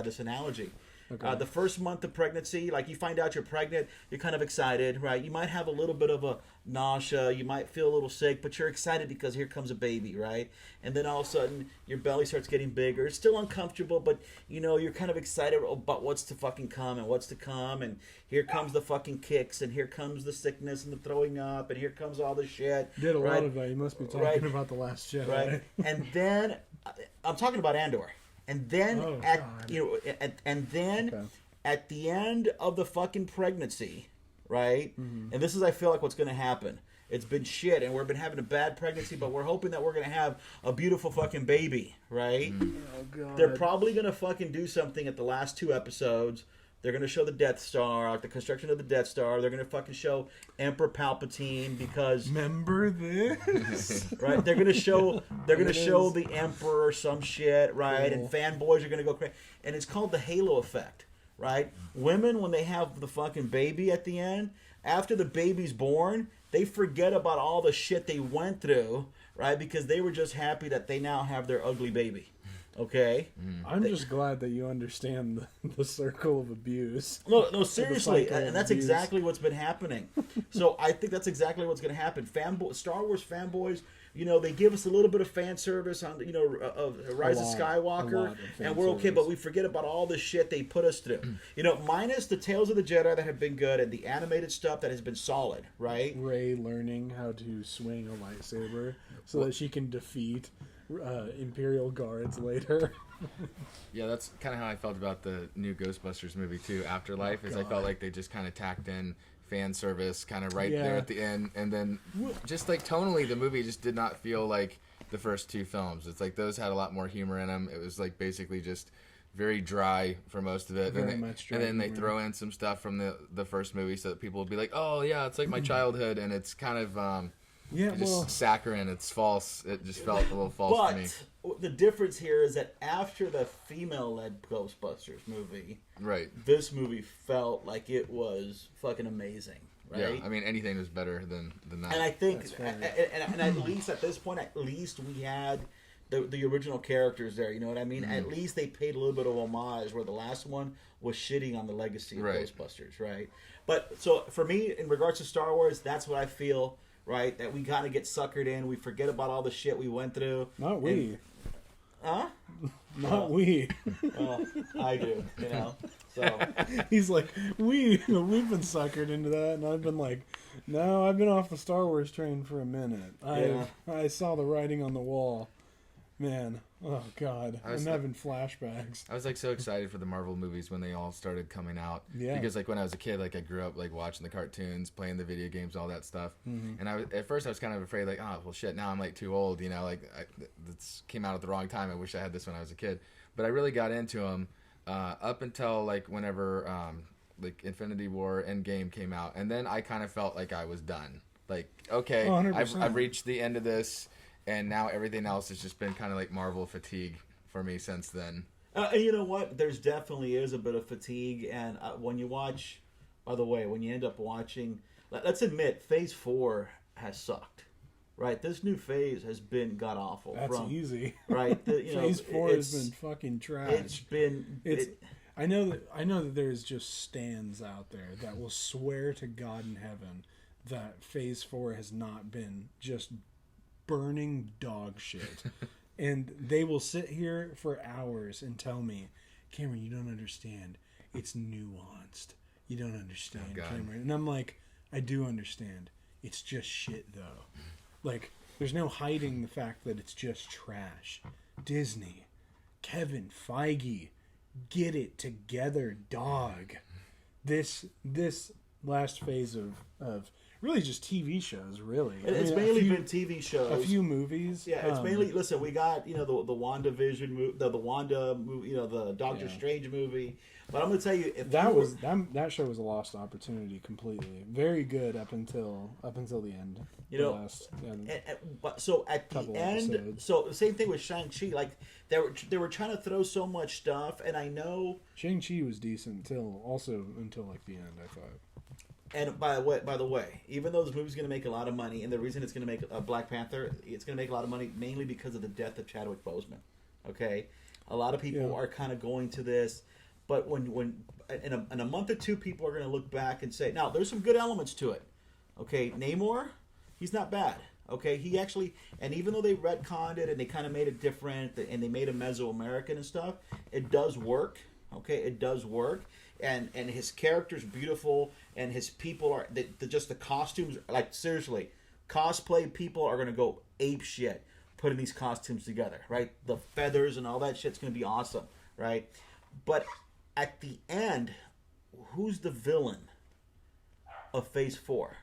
this analogy. Okay. The first month of pregnancy, like you find out you're pregnant, you're kind of excited, right? You might have a little bit of a nausea, you might feel a little sick, but you're excited because here comes a baby, right? And then all of a sudden, your belly starts getting bigger. It's still uncomfortable, but you're kind of excited about what's to fucking come and what's to come, and here comes the fucking kicks, and here comes the sickness and the throwing up, and here comes all the shit. Did a lot of that. You must be talking about The Last Jedi. Right? And then, I'm talking about Andor. And then at the end of the fucking pregnancy, right? Mm-hmm. And this is, I feel like, what's going to happen. It's been shit, and we've been having a bad pregnancy, but we're hoping that we're going to have a beautiful fucking baby, right? Oh, God. They're probably going to fucking do something at the last 2 episodes. They're going to show the Death Star, like the construction of the Death Star. They're going to fucking show Emperor Palpatine because... Remember this? Right? They're going to show the Emperor or some shit, right? Cool. And fanboys are going to go crazy. And it's called the Halo effect, right? Women, when they have the fucking baby at the end, after the baby's born, they forget about all the shit they went through, right? Because they were just happy that they now have their ugly baby. Okay? I'm just glad that you understand the circle of abuse. No, seriously, cycle of and that's abuse. exactly what's been happening. So I think that's exactly what's going to happen. Star Wars fanboys, they give us a little bit of fan service on, of Rise of Skywalker, and we're okay, but we forget about all the shit they put us through. Minus the Tales of the Jedi that have been good and the animated stuff that has been solid, right? Rey learning how to swing a lightsaber so that she can defeat Imperial guards later. Yeah, that's kind of how I felt about the new Ghostbusters movie too, Afterlife. I felt like they just kind of tacked in fan service kind of there at the end, and then just like tonally the movie just did not feel like the first two films. It's like those had a lot more humor in them. It was like basically just very dry for most of it, and then they throw in some stuff from the first movie so that people will be like, oh yeah, it's like my childhood, and it's kind of just saccharine. It's false. It just felt a little false to me. But the difference here is that after the female-led Ghostbusters movie, right, this movie felt like it was fucking amazing. Right? Yeah, I mean anything was better than that. And I think, and at least at this point, we had the original characters there. You know what I mean? Mm-hmm. At least they paid a little bit of homage, where the last one was shitting on the legacy of Ghostbusters, right? But so for me, in regards to Star Wars, that's what I feel. Right, that we kind of get suckered in. We forget about all the shit we went through. Not we. Not we. Well, I do. So he's like, we've been suckered into that, and I've been like, no, I've been off the Star Wars train for a minute. I saw the writing on the wall. Man, oh God, I'm having flashbacks. I was like so excited for the Marvel movies when they all started coming out. Yeah. Because like when I was a kid, like I grew up like watching the cartoons, playing the video games, all that stuff. Mm-hmm. And at first I was kind of afraid, like, oh well, shit, now I'm like too old, this came out at the wrong time. I wish I had this when I was a kid. But I really got into them up until like whenever like Infinity War Endgame came out, and then I kind of felt like I was done. Like, okay, I've reached the end of this. And now everything else has just been kind of like Marvel fatigue for me since then. And you know what? There's definitely is a bit of fatigue. And when you watch, by the way, when you end up watching, let's admit, Phase 4 has sucked. Right? This new phase has been god-awful. That's easy. Right? Phase 4 has been fucking trash. I know that there's just stands out there that will swear to God in heaven that Phase 4 has not been just burning dog shit. And they will sit here for hours and tell me, Cameron, you don't understand. It's nuanced. You don't understand, Cameron. And I'm like, I do understand. It's just shit, though. Like, there's no hiding the fact that it's just trash. Disney, Kevin Feige, get it together, dog. This last phase of really just TV shows, really. It's mainly been TV shows. A few movies. Yeah, it's mainly, listen, we got, the WandaVision movie, the Wanda movie, the Doctor Strange movie. But I'm going to tell you, that show was a lost opportunity completely. Very good up until the end. So at the end, episodes. So the same thing with Shang-Chi. Like, they were trying to throw so much stuff, and I know Shang-Chi was decent until like the end, I thought. And by the way, even though this movie's going to make a lot of money, and the reason it's going to make Black Panther, it's going to make a lot of money mainly because of the death of Chadwick Boseman. Okay, a lot of people are kind of going to this, but when in a month or two, people are going to look back and say, now there's some good elements to it. Okay, Namor, he's not bad. Okay, he actually, and even though they retconned it and they kind of made it different and they made him Mesoamerican and stuff, it does work. Okay, it does work. And his character's beautiful, and his people are just the costumes. Like, seriously, cosplay people are gonna go ape shit putting these costumes together, right? The feathers and all that shit's gonna be awesome, right? But at the end, who's the villain of Phase 4?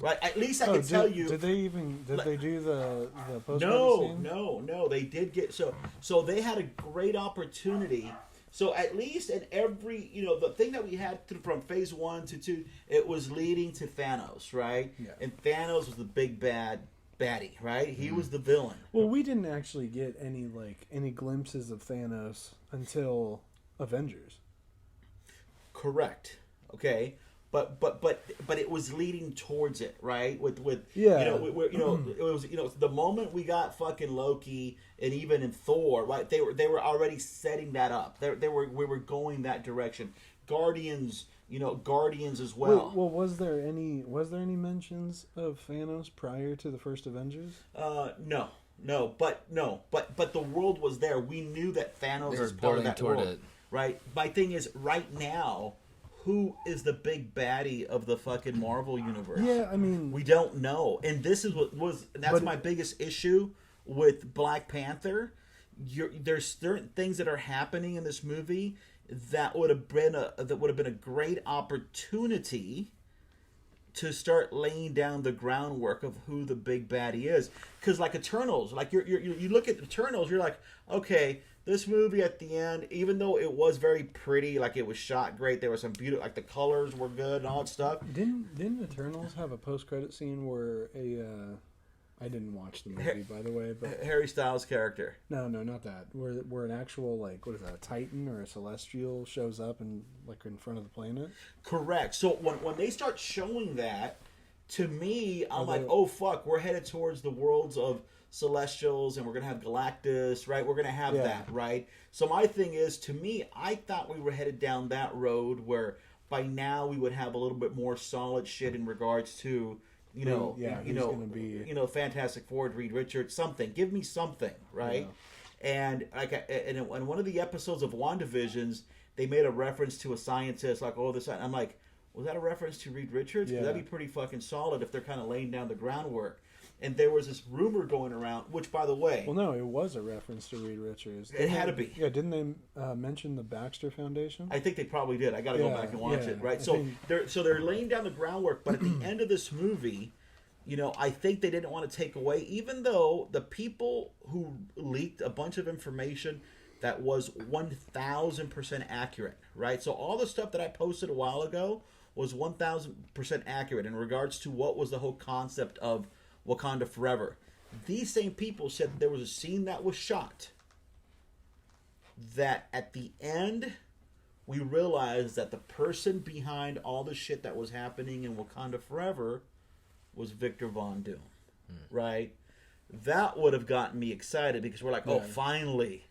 Right, at least I can tell you. Did they do the post-credit scene? No. They did get so they had a great opportunity. So at least in every, the thing that we had from Phase 1 to 2, it was leading to Thanos, right? Yeah. And Thanos was the big baddie, right? He was the villain. Well, we didn't actually get any glimpses of Thanos until Avengers. Correct. Okay. But it was leading towards it, right? With Yeah. it was the moment we got fucking Loki and even in Thor, right? They were already setting that up. We were going that direction. Guardians as well. Well, was there any mentions of Thanos prior to the first Avengers? No, but the world was there. We knew that Thanos They were is part of building that toward world, it. right? My thing is, right now, who is the big baddie of the fucking Marvel universe? Yeah, I mean, We don't know, and this is that's my biggest issue with Black Panther. There's certain things that are happening in this movie that would have been a great opportunity to start laying down the groundwork of who the big baddie is. Because like Eternals, like you look at Eternals, you're like, okay, this movie at the end, even though it was very pretty, like it was shot great, there was some beauty, like the colors were good and all that stuff. didn't Eternals have a post-credit scene where I didn't watch the movie, by the way, but Harry Styles' character. no, not that. Where an actual, like, what is that, a Titan or a Celestial shows up and like in front of the planet? Correct. So when they start showing that, to me, I'm Are like, they- oh fuck, we're headed towards the worlds of Celestials, and we're gonna have Galactus, right? We're gonna have Yeah. that, right? So my thing is, to me, I thought we were headed down that road where by now we would have a little bit more solid shit in regards to, who's gonna be- Fantastic Four, Reed Richards, something. Give me something, right? And like, and in one of the episodes of WandaVisions, they made a reference to a scientist, like, oh, this. I'm like, was that a reference to Reed Richards? 'Cause Yeah. that'd be pretty fucking solid if they're kind of laying down the groundwork. And there was this rumor going around, which, by the way, Well, no, it was a reference to Reed Richards. It had to be. Yeah, didn't they mention the Baxter Foundation? I think they probably did. I got to go Yeah, back and watch yeah. it, right? I So think- they're laying down the groundwork, but at the end of this movie, I think they didn't want to take away, even though the people who leaked a bunch of information that was 1,000% accurate, right? So all the stuff that I posted a while ago was 1,000% accurate in regards to what was the whole concept of Wakanda Forever. These same people said that there was a scene that was shot that at the end we realized that the person behind all the shit that was happening in Wakanda Forever was Victor Von Doom, right? That would have gotten me excited because we're like, oh, Yeah. finally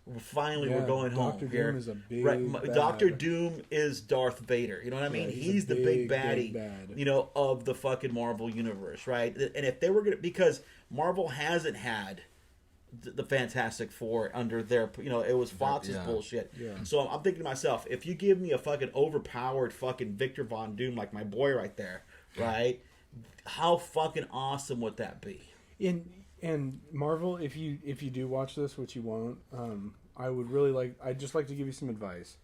we're Yeah, going home Dr. here. Doom is a big bad. Doctor Doom is Darth Vader. You know what I mean? Yeah, he's he's a the big big baddie, bad. of the fucking Marvel universe, right? And if they were gonna, because Marvel hasn't had the Fantastic Four under their, it was Fox's Yeah. bullshit. Yeah. So I'm thinking to myself, if you give me a fucking overpowered fucking Victor Von Doom like my boy right there, right? How fucking awesome would that be? And Marvel, if you do watch this, which you won't, I'd just like to give you some advice.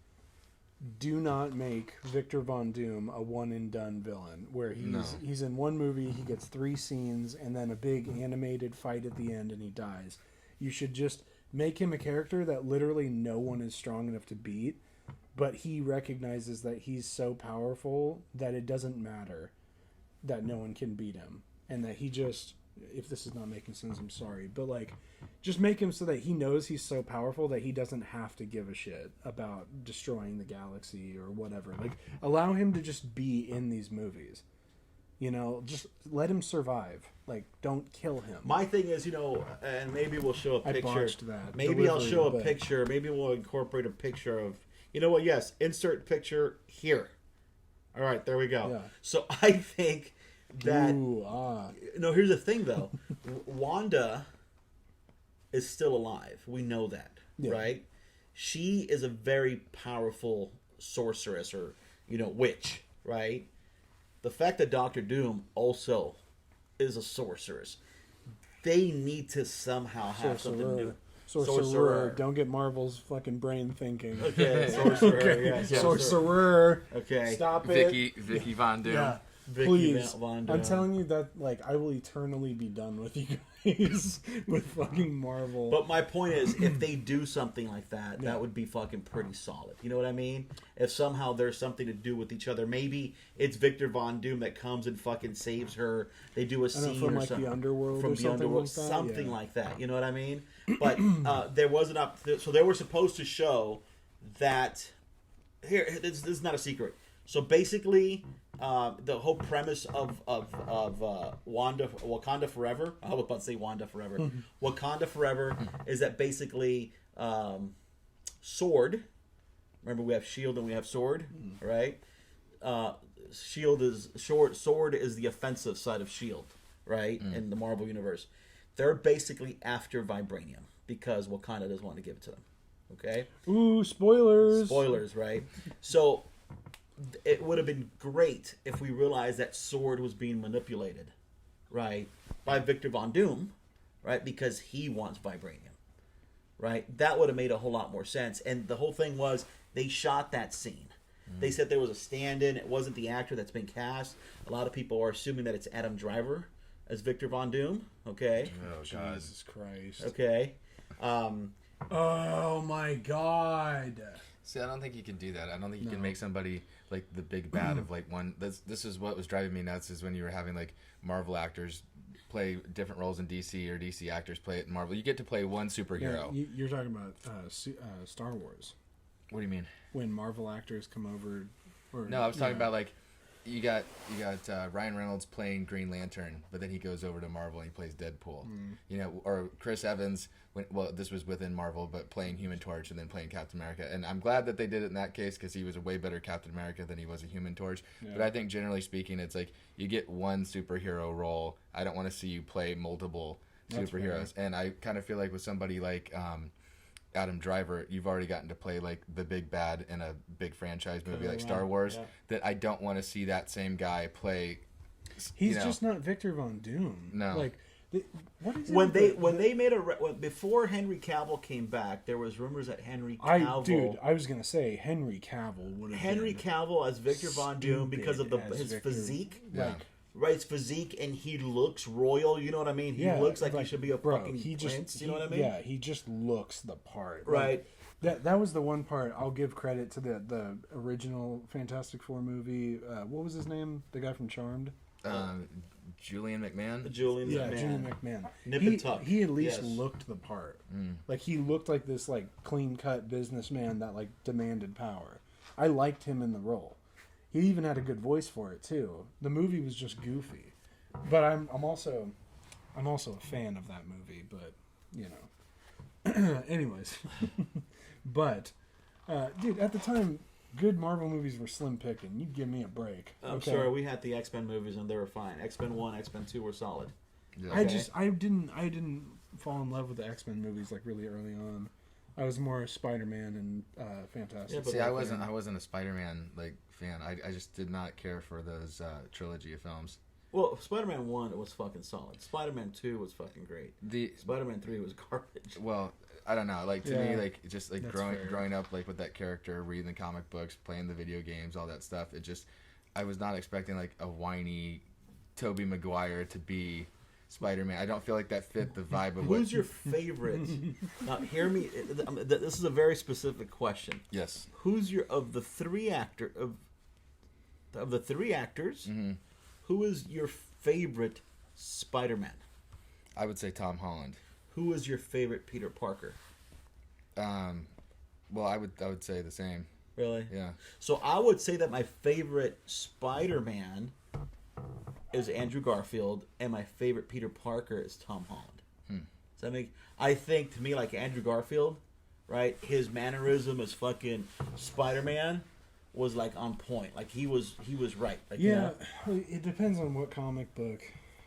Do not make Victor Von Doom a one and done villain where he's in one movie, he gets 3 scenes and then a big animated fight at the end and he dies. You should just make him a character that literally no one is strong enough to beat, but he recognizes that he's so powerful that it doesn't matter that no one can beat him, and that he just, if this is not making sense, I'm sorry, but like, just make him so that he knows he's so powerful that he doesn't have to give a shit about destroying the galaxy or whatever. Like, allow him to just be in these movies. Just let him survive. Like, don't kill him. My thing is, and maybe we'll show a I picture. botched that. Maybe I'll delivery, show a but- picture. Maybe we'll incorporate a picture of, yes, insert picture here. All right, there we go. Yeah. So I think that, Ooh, no, here's the thing though. Wanda is still alive. We know that, Yeah. right? She is a very powerful sorceress or, witch, right? The fact that Doctor Doom also is a sorceress, they need to somehow have something new. Sorcerer. Don't get Marvel's fucking brain thinking. Okay, sorcerer. Yes, yes, Sorcerer. Okay. Stop it. Vicky Von Doom. Yeah. Vicky Please. Von Doom. I'm telling you that, like, I will eternally be done with you guys with fucking Marvel. But my point is, if they do something like that, that would be fucking pretty solid. You know what I mean? If somehow there's something to do with each other, maybe it's Victor Von Doom that comes and fucking saves her. They do a I don't know, scene from or like something the underworld from or the something underworld, like that. something Yeah. like that. You know what I mean? But there was so they were supposed to show that this is not a secret. So basically, the whole premise of Wakanda Forever. I was about to say Wanda Forever. Wakanda Forever is that basically Sword. Remember, we have Shield and we have Sword, right? Sword is the offensive side of Shield, right? In the Marvel universe, they're basically after vibranium because Wakanda doesn't want to give it to them. Okay. Ooh, spoilers. Spoilers, right? So it would have been great if we realized that Sword was being manipulated, right, by Victor Von Doom, right, because he wants vibranium, right? That would have made a whole lot more sense. And the whole thing was they shot that scene. They said there was a stand-in. It wasn't the actor that's been cast. A lot of people are assuming that it's Adam Driver as Victor Von Doom. Okay. Oh God. Jesus Christ. Okay. Oh my God. See, I don't think you can do that. I don't think you can make somebody like the big bad of like one. This is what was driving me nuts is when you were having like Marvel actors play different roles in DC or DC actors play it in Marvel. You get to play one superhero. Yeah, you're talking about Star Wars. What do you mean? When Marvel actors come over. Or, No, I was talking about like you got Ryan Reynolds playing Green Lantern, but then he goes over to Marvel and he plays Deadpool. You know, or Chris Evans. This was within Marvel, but playing Human Torch and then playing Captain America. And I'm glad that they did it in that case because he was a way better Captain America than he was a Human Torch. Yeah. But I think generally speaking, it's like you get one superhero role. I don't want to see you play multiple superheroes. And I kind of feel like with somebody like Adam Driver, you've already gotten to play like the big bad in a big franchise movie like Star Wars. That I don't want to see that same guy play. He's just not Victor Von Doom. No, like what is when they made before Henry Cavill came back, there was rumors that Henry Cavill. I was gonna say Henry Cavill would have Henry Cavill as Victor Von Doom because of his physique. Yeah. Right, his physique, and he looks royal. You know what I mean? He looks like he should be a fucking prince. You know what I mean? Yeah, he just looks the part. Right. Like, that was the one part I'll give credit to the original Fantastic Four movie. What was his name? The guy from Charmed. Julian McMahon. Julian McMahon. Nip and tuck. He at least looked the part. Like he looked like this like clean cut businessman that like demanded power. I liked him in the role. He even had a good voice for it too. The movie was just goofy, but I'm also a fan of that movie. But you know, anyways, but dude, at the time, good Marvel movies were slim picking. You'd give me a break. I'm sorry, we had the X-Men movies and they were fine. X-Men 1, X-Men 2 were solid. Yeah. Okay. I didn't fall in love with the X-Men movies like really early on. I was more Spider-Man and Fantastic. Yeah, see, I wasn't a Spider-Man like fan. I just did not care for those trilogy of films. Well, Spider-Man 1 was fucking solid. Spider-Man 2 was fucking great. Spider-Man 3 was garbage. Well, I don't know. Like to me, like just like fair. growing up like with that character, reading the comic books, playing the video games, all that stuff. It just I was not expecting like a whiny Tobey Maguire to be Spider-Man. I don't feel like that fit the vibe of Who's your favorite? Now, hear me. This is a very specific question. Yes. Who's your of the three actors? Mm-hmm. Who is your favorite Spider-Man? I would say Tom Holland. Who is your favorite Peter Parker? Well, I would say the same. Really? Yeah. So I would say that my favorite Spider-Man is Andrew Garfield, and my favorite Peter Parker is Tom Holland. Does that make? I think to me, like Andrew Garfield, right? His mannerism as fucking Spider-Man was like on point. Like he was right. Like, yeah, it depends on what comic book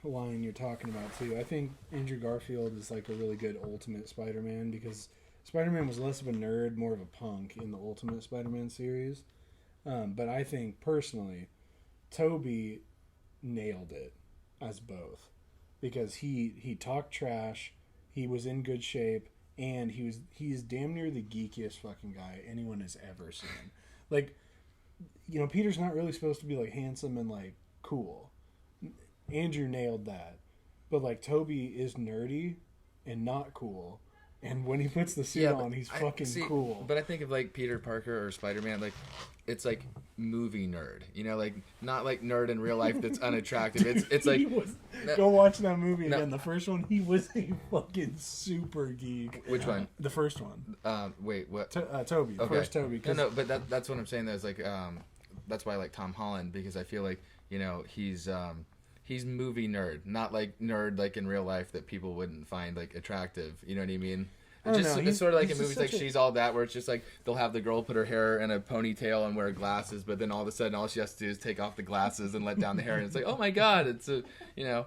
line you're talking about too. I think Andrew Garfield is like a really good Ultimate Spider-Man because Spider-Man was less of a nerd, more of a punk in the Ultimate Spider-Man series. But I think personally, Tobey nailed it as both because he talked trash, he was in good shape, and he's damn near the geekiest fucking guy anyone has ever seen. Like, you know, Peter's not really supposed to be like handsome and like cool. Andrew nailed that, but like Tobey is nerdy and not cool, And when he puts the suit on, he's fucking cool. But I think of like Peter Parker or Spider-Man, like it's like movie nerd, you know, like not like nerd in real life that's unattractive. It's like go watch that movie again. The first one, he was a fucking super geek. Which one? The first one. Wait, what? Toby. Okay. First Toby. No, but that's what I'm saying. That's like that's why I like Tom Holland, because I feel like, you know, he's movie nerd, not like nerd like in real life that people wouldn't find like attractive. You know what I mean? It's sort of like in movies like She's All That, where it's just like they'll have the girl put her hair in a ponytail and wear glasses, but then all of a sudden all she has to do is take off the glasses and let down the hair, and it's like, oh my god, it's a, you know,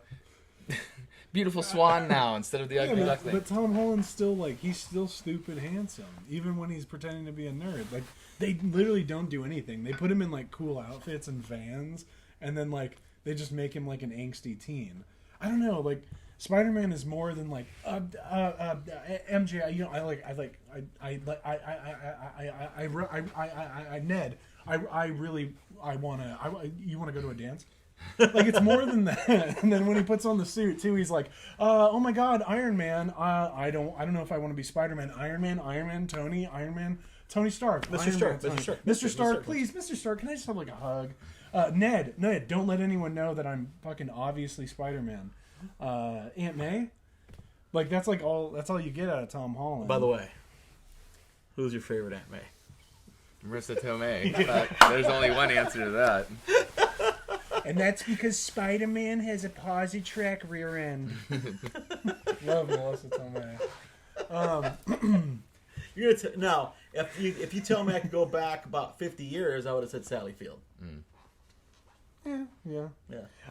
beautiful swan now instead of the ugly duckling. But Tom Holland's still like, he's still stupid handsome, even when he's pretending to be a nerd. Like, they literally don't do anything. They put him in like cool outfits and Vans, and then like they just make him like an angsty teen. I don't know, like Spider-Man is more than like MJ. You know, Ned. You want to go to a dance? Like, it's more than that. And then when he puts on the suit too, he's like, oh my god, Iron Man. I don't know if I want to be Spider-Man. Iron Man, Tony, Iron Man, Tony Stark, Mr. Stark, please, Mr. Stark, can I just have like a hug? Ned, don't let anyone know that I'm fucking obviously Spider-Man. Aunt May, like that's all you get out of Tom Holland. By the way, who's your favorite Aunt May? Marissa Tomei. There's only one answer to that. And that's because Spider-Man has a Positrack rear end. Love Marissa Tomei. You're gonna now, if you tell me I could go back about 50 years, I would have said Sally Field. Yeah.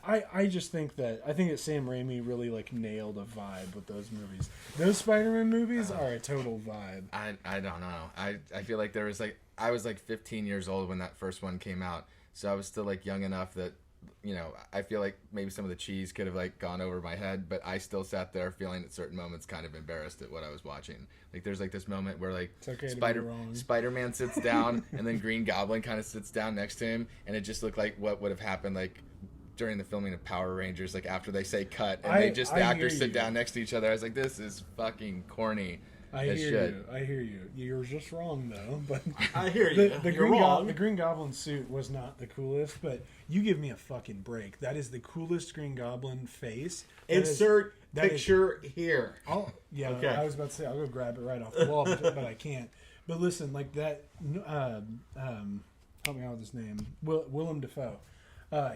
I just think that Sam Raimi really like nailed a vibe with those movies. Those Spider-Man movies are a total vibe. I don't know. I feel like there was like, I was like 15 years old when that first one came out, so I was still like young enough that, you know, I feel like maybe some of the cheese could have like gone over my head, but I still sat there feeling at certain moments kind of embarrassed at what I was watching. Like there's like this moment where like Spider-Man sits down and then Green Goblin kind of sits down next to him, and it just looked like what would have happened like during the filming of Power Rangers, like after they say cut and the actors sit down next to each other. I was like, this is fucking corny. I hear you. You're just wrong though. But I hear you. The Green Goblin suit was not the coolest, but you give me a fucking break. That is the coolest Green Goblin face. Insert picture here. Okay. I was about to say I'll go grab it right off the wall, but I can't. But listen, like that. Help me out with his name. Willem Dafoe.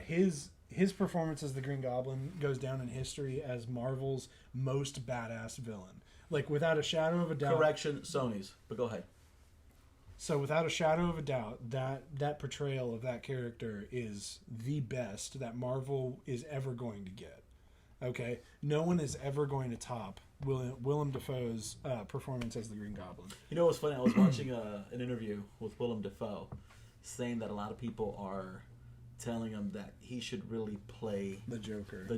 His performance as the Green Goblin goes down in history as Marvel's most badass villain. Like, without a shadow of a doubt. Correction, Sony's. But go ahead. So, without a shadow of a doubt, that portrayal of that character is the best that Marvel is ever going to get. Okay? No one is ever going to top Willem Dafoe's performance as the Green Goblin. You know what's funny? I was watching an interview with Willem Dafoe saying that a lot of people are telling him that he should really play the Joker.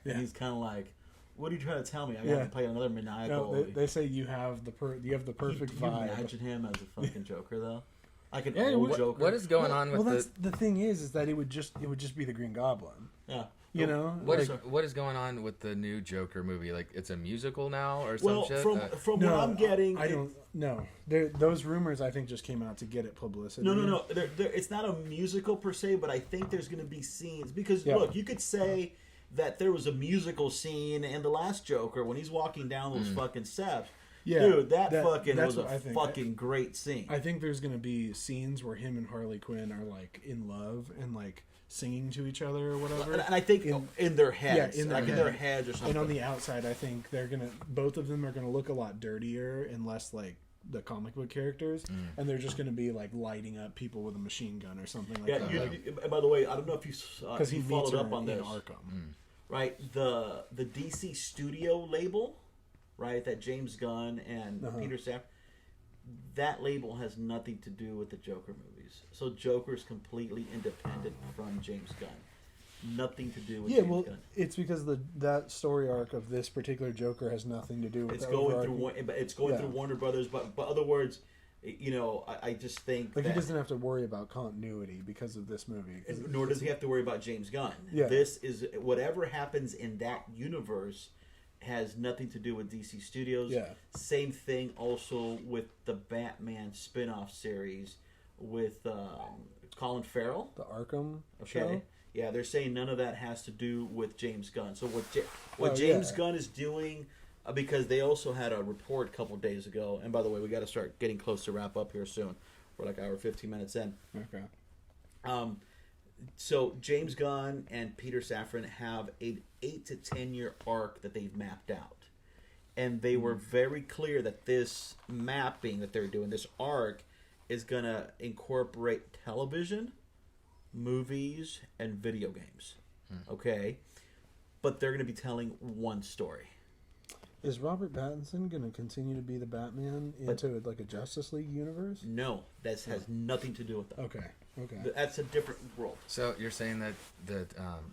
Yeah. And he's kind of like, what are you trying to tell me? I got to play another maniacal. No, they say you have the perfect vibe. Can you imagine him as a fucking Joker though? Like an old Joker. What is going on with that's the thing is that it would just be the Green Goblin. Yeah. You know, what is going on with the new Joker movie? Like, it's a musical now or some shit? From what I'm getting, I don't know. Those rumors I think just came out to get it publicity. No. It's not a musical per se, but I think there's going to be scenes because look, you could say that there was a musical scene in the last Joker when he's walking down those fucking steps. Yeah, dude, that was a fucking great scene. I think there's going to be scenes where him and Harley Quinn are like in love and like singing to each other or whatever. And I think in their heads. In their heads or something. And on the outside, I think both of them are going to look a lot dirtier and less like the comic book characters. And they're just going to be like lighting up people with a machine gun or something like that. By the way, I don't know if you followed up on this. In Arkham. Right? The DC Studio label, right, that James Gunn and Peter Safran, that label has nothing to do with the Joker movies. So Joker is completely independent from James Gunn. Nothing to do with James Gunn. It's because that story arc of this particular Joker has nothing to do with it's going through Warner Brothers, but other words, you know, I just think he doesn't have to worry about continuity because of this movie. Nor does he have to worry about James Gunn. Yeah. This is whatever happens in that universe has nothing to do with DC Studios. Yeah. Same thing also with the Batman spin-off series with Colin Farrell. The Arkham Okay. show? Yeah, they're saying none of that has to do with James Gunn. So what James Gunn is doing, because they also had a report a couple days ago, and by the way, we got to start getting close to wrap up here soon. We're like hour 15 minutes in. Okay. So James Gunn and Peter Safran have an 8 to 10 year arc that they've mapped out. And they were very clear that this mapping that they're doing, this arc, is going to incorporate television, movies, and video games. Okay? But they're going to be telling one story. Is Robert Pattinson going to continue to be the Batman into like a Justice League universe? No, this has nothing to do with that. Okay. That's a different world. So you're saying that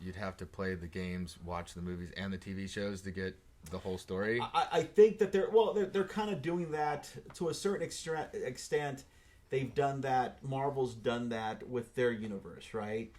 you'd have to play the games, watch the movies, and the TV shows to get the whole story? I think that they're kind of doing that to a certain extent. They've done that. Marvel's done that with their universe, right?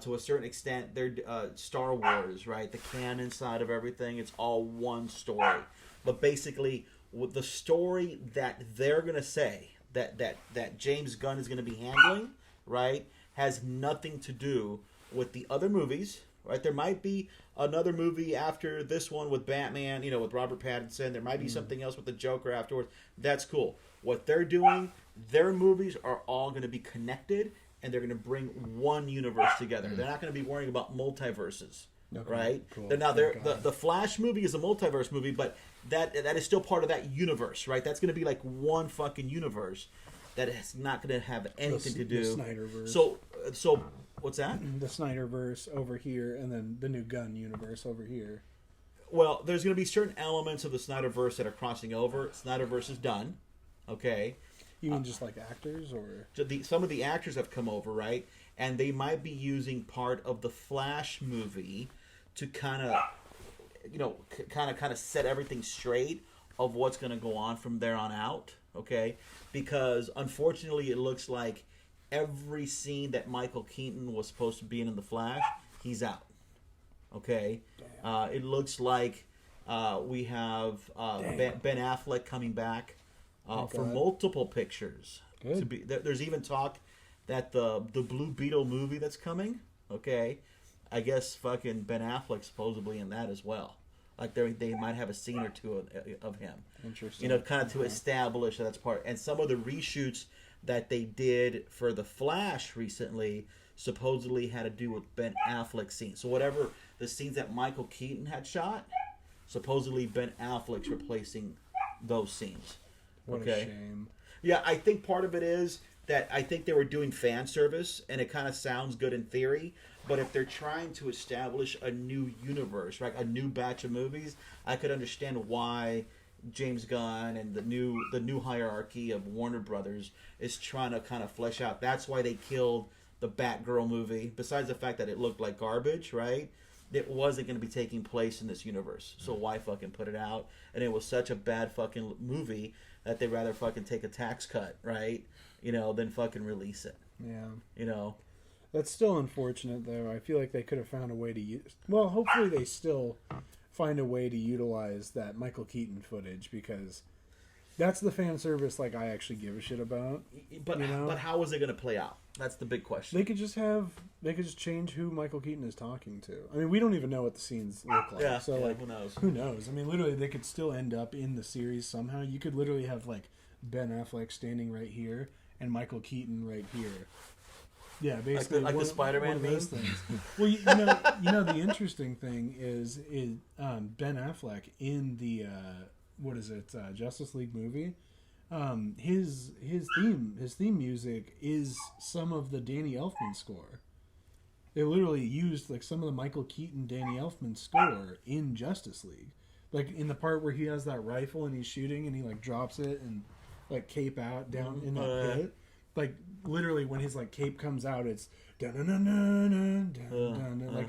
To a certain extent, they're Star Wars, right? The canon side of everything, it's all one story. But basically, with the story that they're gonna say that James Gunn is gonna be handling, right, has nothing to do with the other movies, right? There might be another movie after this one with Batman, with Robert Pattinson. There might be something else with the Joker afterwards. That's cool. What they're doing, their movies are all going to be connected, and they're going to bring one universe together. They're not going to be worrying about multiverses, right? Cool. Now, the Flash movie is a multiverse movie, but that is still part of that universe, right? That's going to be like one fucking universe that is not going to have anything to do. The Snyderverse. So what's that? The Snyderverse over here, and then the new Gunn universe over here. Well, there's going to be certain elements of the Snyderverse that are crossing over. Snyderverse is done, okay? You mean just like actors, or Some of the actors have come over, right? And they might be using part of the Flash movie to kind of set everything straight of what's going to go on from there on out, okay? Because unfortunately, it looks like every scene that Michael Keaton was supposed to be in the Flash, he's out. Okay, it looks like we have Ben Affleck coming back for multiple pictures. Good. There's even talk that the Blue Beetle movie that's coming. Okay, I guess fucking Ben Affleck's supposedly in that as well. Like they might have a scene or two of him. Interesting. Kind of to establish that's part. And some of the reshoots that they did for the Flash recently supposedly had to do with Ben Affleck's scenes. So whatever the scenes that Michael Keaton had shot, supposedly Ben Affleck's replacing those scenes. What a shame. Yeah, I think part of it is that I think they were doing fan service, and it kind of sounds good in theory. But if they're trying to establish a new universe, right, a new batch of movies, I could understand why James Gunn and the new hierarchy of Warner Brothers is trying to kind of flesh out. That's why they killed the Batgirl movie. Besides the fact that it looked like garbage, right? It wasn't going to be taking place in this universe. So why fucking put it out? And it was such a bad fucking movie that they'd rather fucking take a tax cut, right? Than fucking release it. Yeah. That's still unfortunate, though. I feel like they could have found a way to use... Well, hopefully they still find a way to utilize that Michael Keaton footage, because that's the fan service I actually give a shit about. But how is it going to play out? That's the big question. They could just change who Michael Keaton is talking to. I mean, we don't even know what the scenes look like. Yeah, so who knows? Who knows? I mean, literally, they could still end up in the series somehow. You could literally have Ben Affleck standing right here and Michael Keaton right here. Yeah, basically like the Spider-Man one of those meme? things. Well, the interesting thing is Ben Affleck in the Justice League movie. His theme music is some of the Danny Elfman score. They literally used some of the Michael Keaton Danny Elfman score in Justice League, in the part where he has that rifle and he's shooting and he drops it and cape out down in that pit. literally when his like cape comes out, it's like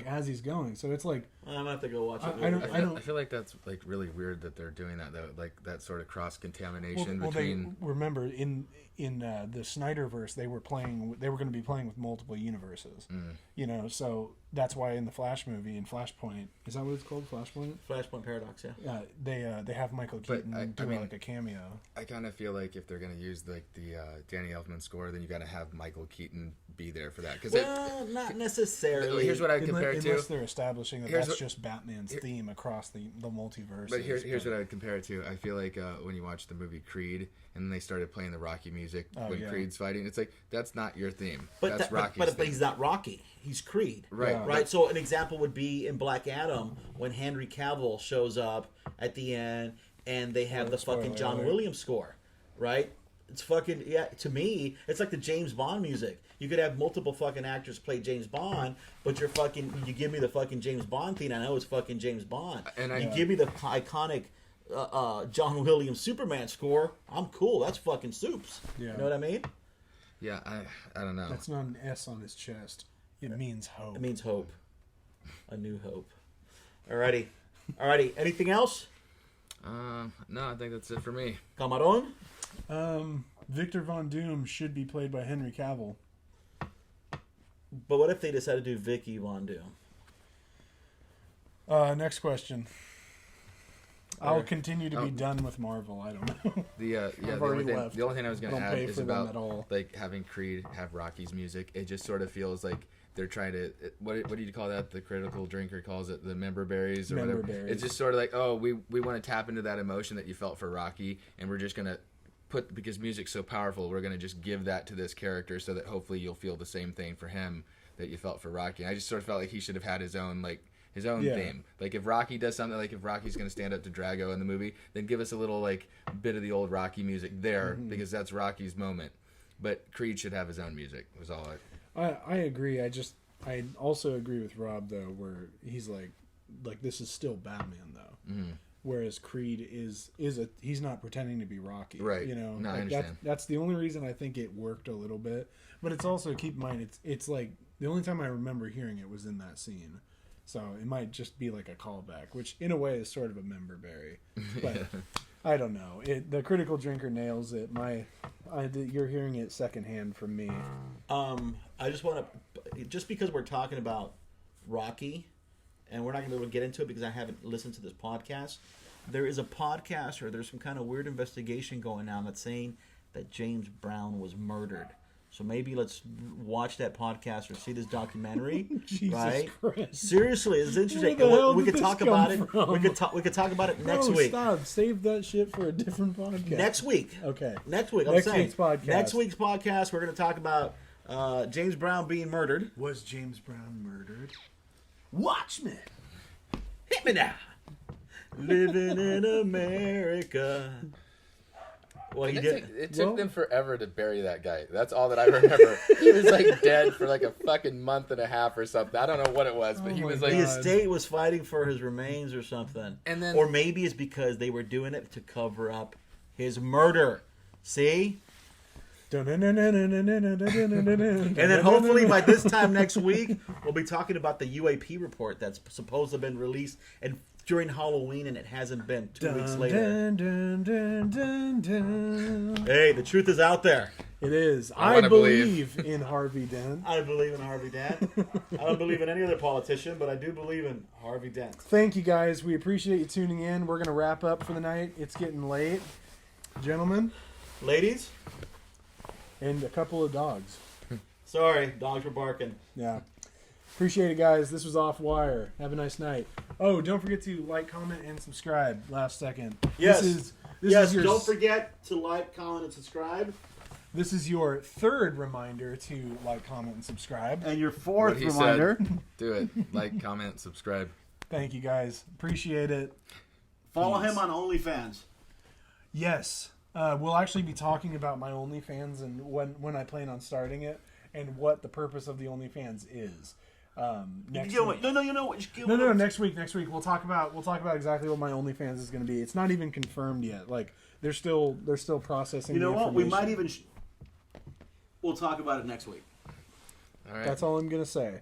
as he's going. So it's like I'm gonna have to go watch it. I feel like that's like really weird that they're doing that though. Like that sort of cross contamination between. They, remember in the Snyderverse they were going to be playing with multiple universes. You know, so that's why in the Flash movie, in Flashpoint, is that what it's called? Flashpoint Paradox, yeah. They have Michael Keaton doing like a cameo. I kind of feel like if they're gonna use like the Danny Elfman score, then you got to have Michael Keaton be there for that. Well, not necessarily. Here's what I compare it to. Unless they're establishing that that's just Batman's theme across the multiverse. But here's what I would compare it to. I feel like when you watch the movie Creed and then they started playing the Rocky music when Creed's fighting, it's like that's not your theme. That's Rocky's but he's not Rocky. He's Creed. Right. Right. So an example would be in Black Adam when Henry Cavill shows up at the end and they have the fucking John Williams score. Right? It's fucking to me, it's like the James Bond music. You could have multiple fucking actors play James Bond, but you give me the fucking James Bond theme, I know it's fucking James Bond. And you give me the iconic John Williams Superman score, I'm cool. That's fucking soups. Yeah. You know what I mean? Yeah, I don't know. That's not an S on his chest. It means hope. It means hope. A new hope. Alrighty. Anything else? No, I think that's it for me. Camarón? Victor Von Doom should be played by Henry Cavill. But what if they decide to do Vicky Von Doom? Next question. I'll continue to be done with Marvel. I don't know. The only thing I was going to add is about like having Creed have Rocky's music. It just sort of feels like they're trying to what do you call that? The critical drinker calls it the member berries or whatever. It's just sort of like, oh, we want to tap into that emotion that you felt for Rocky, and we're just going to because music's so powerful, we're going to just give that to this character so that hopefully you'll feel the same thing for him that you felt for Rocky. And I just sort of felt like he should have had his own theme. Like if Rocky does something, like if Rocky's going to stand up to Drago in the movie, then give us a little like bit of the old Rocky music there because that's Rocky's moment. But Creed should have his own music. Was all I agree. I also agree with Rob though, where he's like this is still Batman though. Whereas Creed he's not pretending to be Rocky, right? You know, no, I understand. That's the only reason I think it worked a little bit. But it's also, keep in mind, it's like the only time I remember hearing it was in that scene, so it might just be like a callback, which in a way is sort of a member berry. But I don't know. The critical drinker nails it. You're hearing it secondhand from me. I just want to, just because we're talking about Rocky. And we're not going to be able to get into it because I haven't listened to this podcast. There is a podcast or there's some kind of weird investigation going on that's saying that James Brown was murdered. So maybe let's watch that podcast or see this documentary. Jesus right? Christ. Seriously, it's interesting. We could talk about it. We could talk about it next week. Stop. Save that shit for a different podcast. Next week. Okay. Next week. Next week's podcast. Next week's podcast, we're going to talk about James Brown being murdered. Was James Brown murdered? Watchmen. Hit me now. Living in America. Well, it took them forever to bury that guy. That's all that I remember. He was like dead for like a fucking month and a half or something. I don't know what it was, but he was like... The estate was fighting for his remains or something. And then, or maybe it's because they were doing it to cover up his murder. See? And then hopefully by this time next week, we'll be talking about the UAP report that's supposed to have been released during Halloween, and it hasn't been 2 weeks later. Hey, the truth is out there. It is. I believe in Harvey Dent. I believe in Harvey Dent. I don't believe in any other politician, but I do believe in Harvey Dent. Thank you, guys. We appreciate you tuning in. We're going to wrap up for the night. It's getting late. Gentlemen. Ladies. And a couple of dogs. Sorry, dogs were barking. Yeah. Appreciate it, guys. This was Off Wire. Have a nice night. Oh, don't forget to like, comment, and subscribe. Last second. Yes. Don't forget to like, comment, and subscribe. This is your third reminder to like, comment, and subscribe. And your fourth reminder. Do it. Like, comment, subscribe. Thank you, guys. Appreciate it. Follow him on OnlyFans. Yes. We'll actually be talking about my OnlyFans and when I plan on starting it and what the purpose of the OnlyFans is. Next week. No. Next week we'll talk about exactly what my OnlyFans is going to be. It's not even confirmed yet. Like they're still processing. You know what? We might even. We'll talk about it next week. All right. That's all I'm gonna say.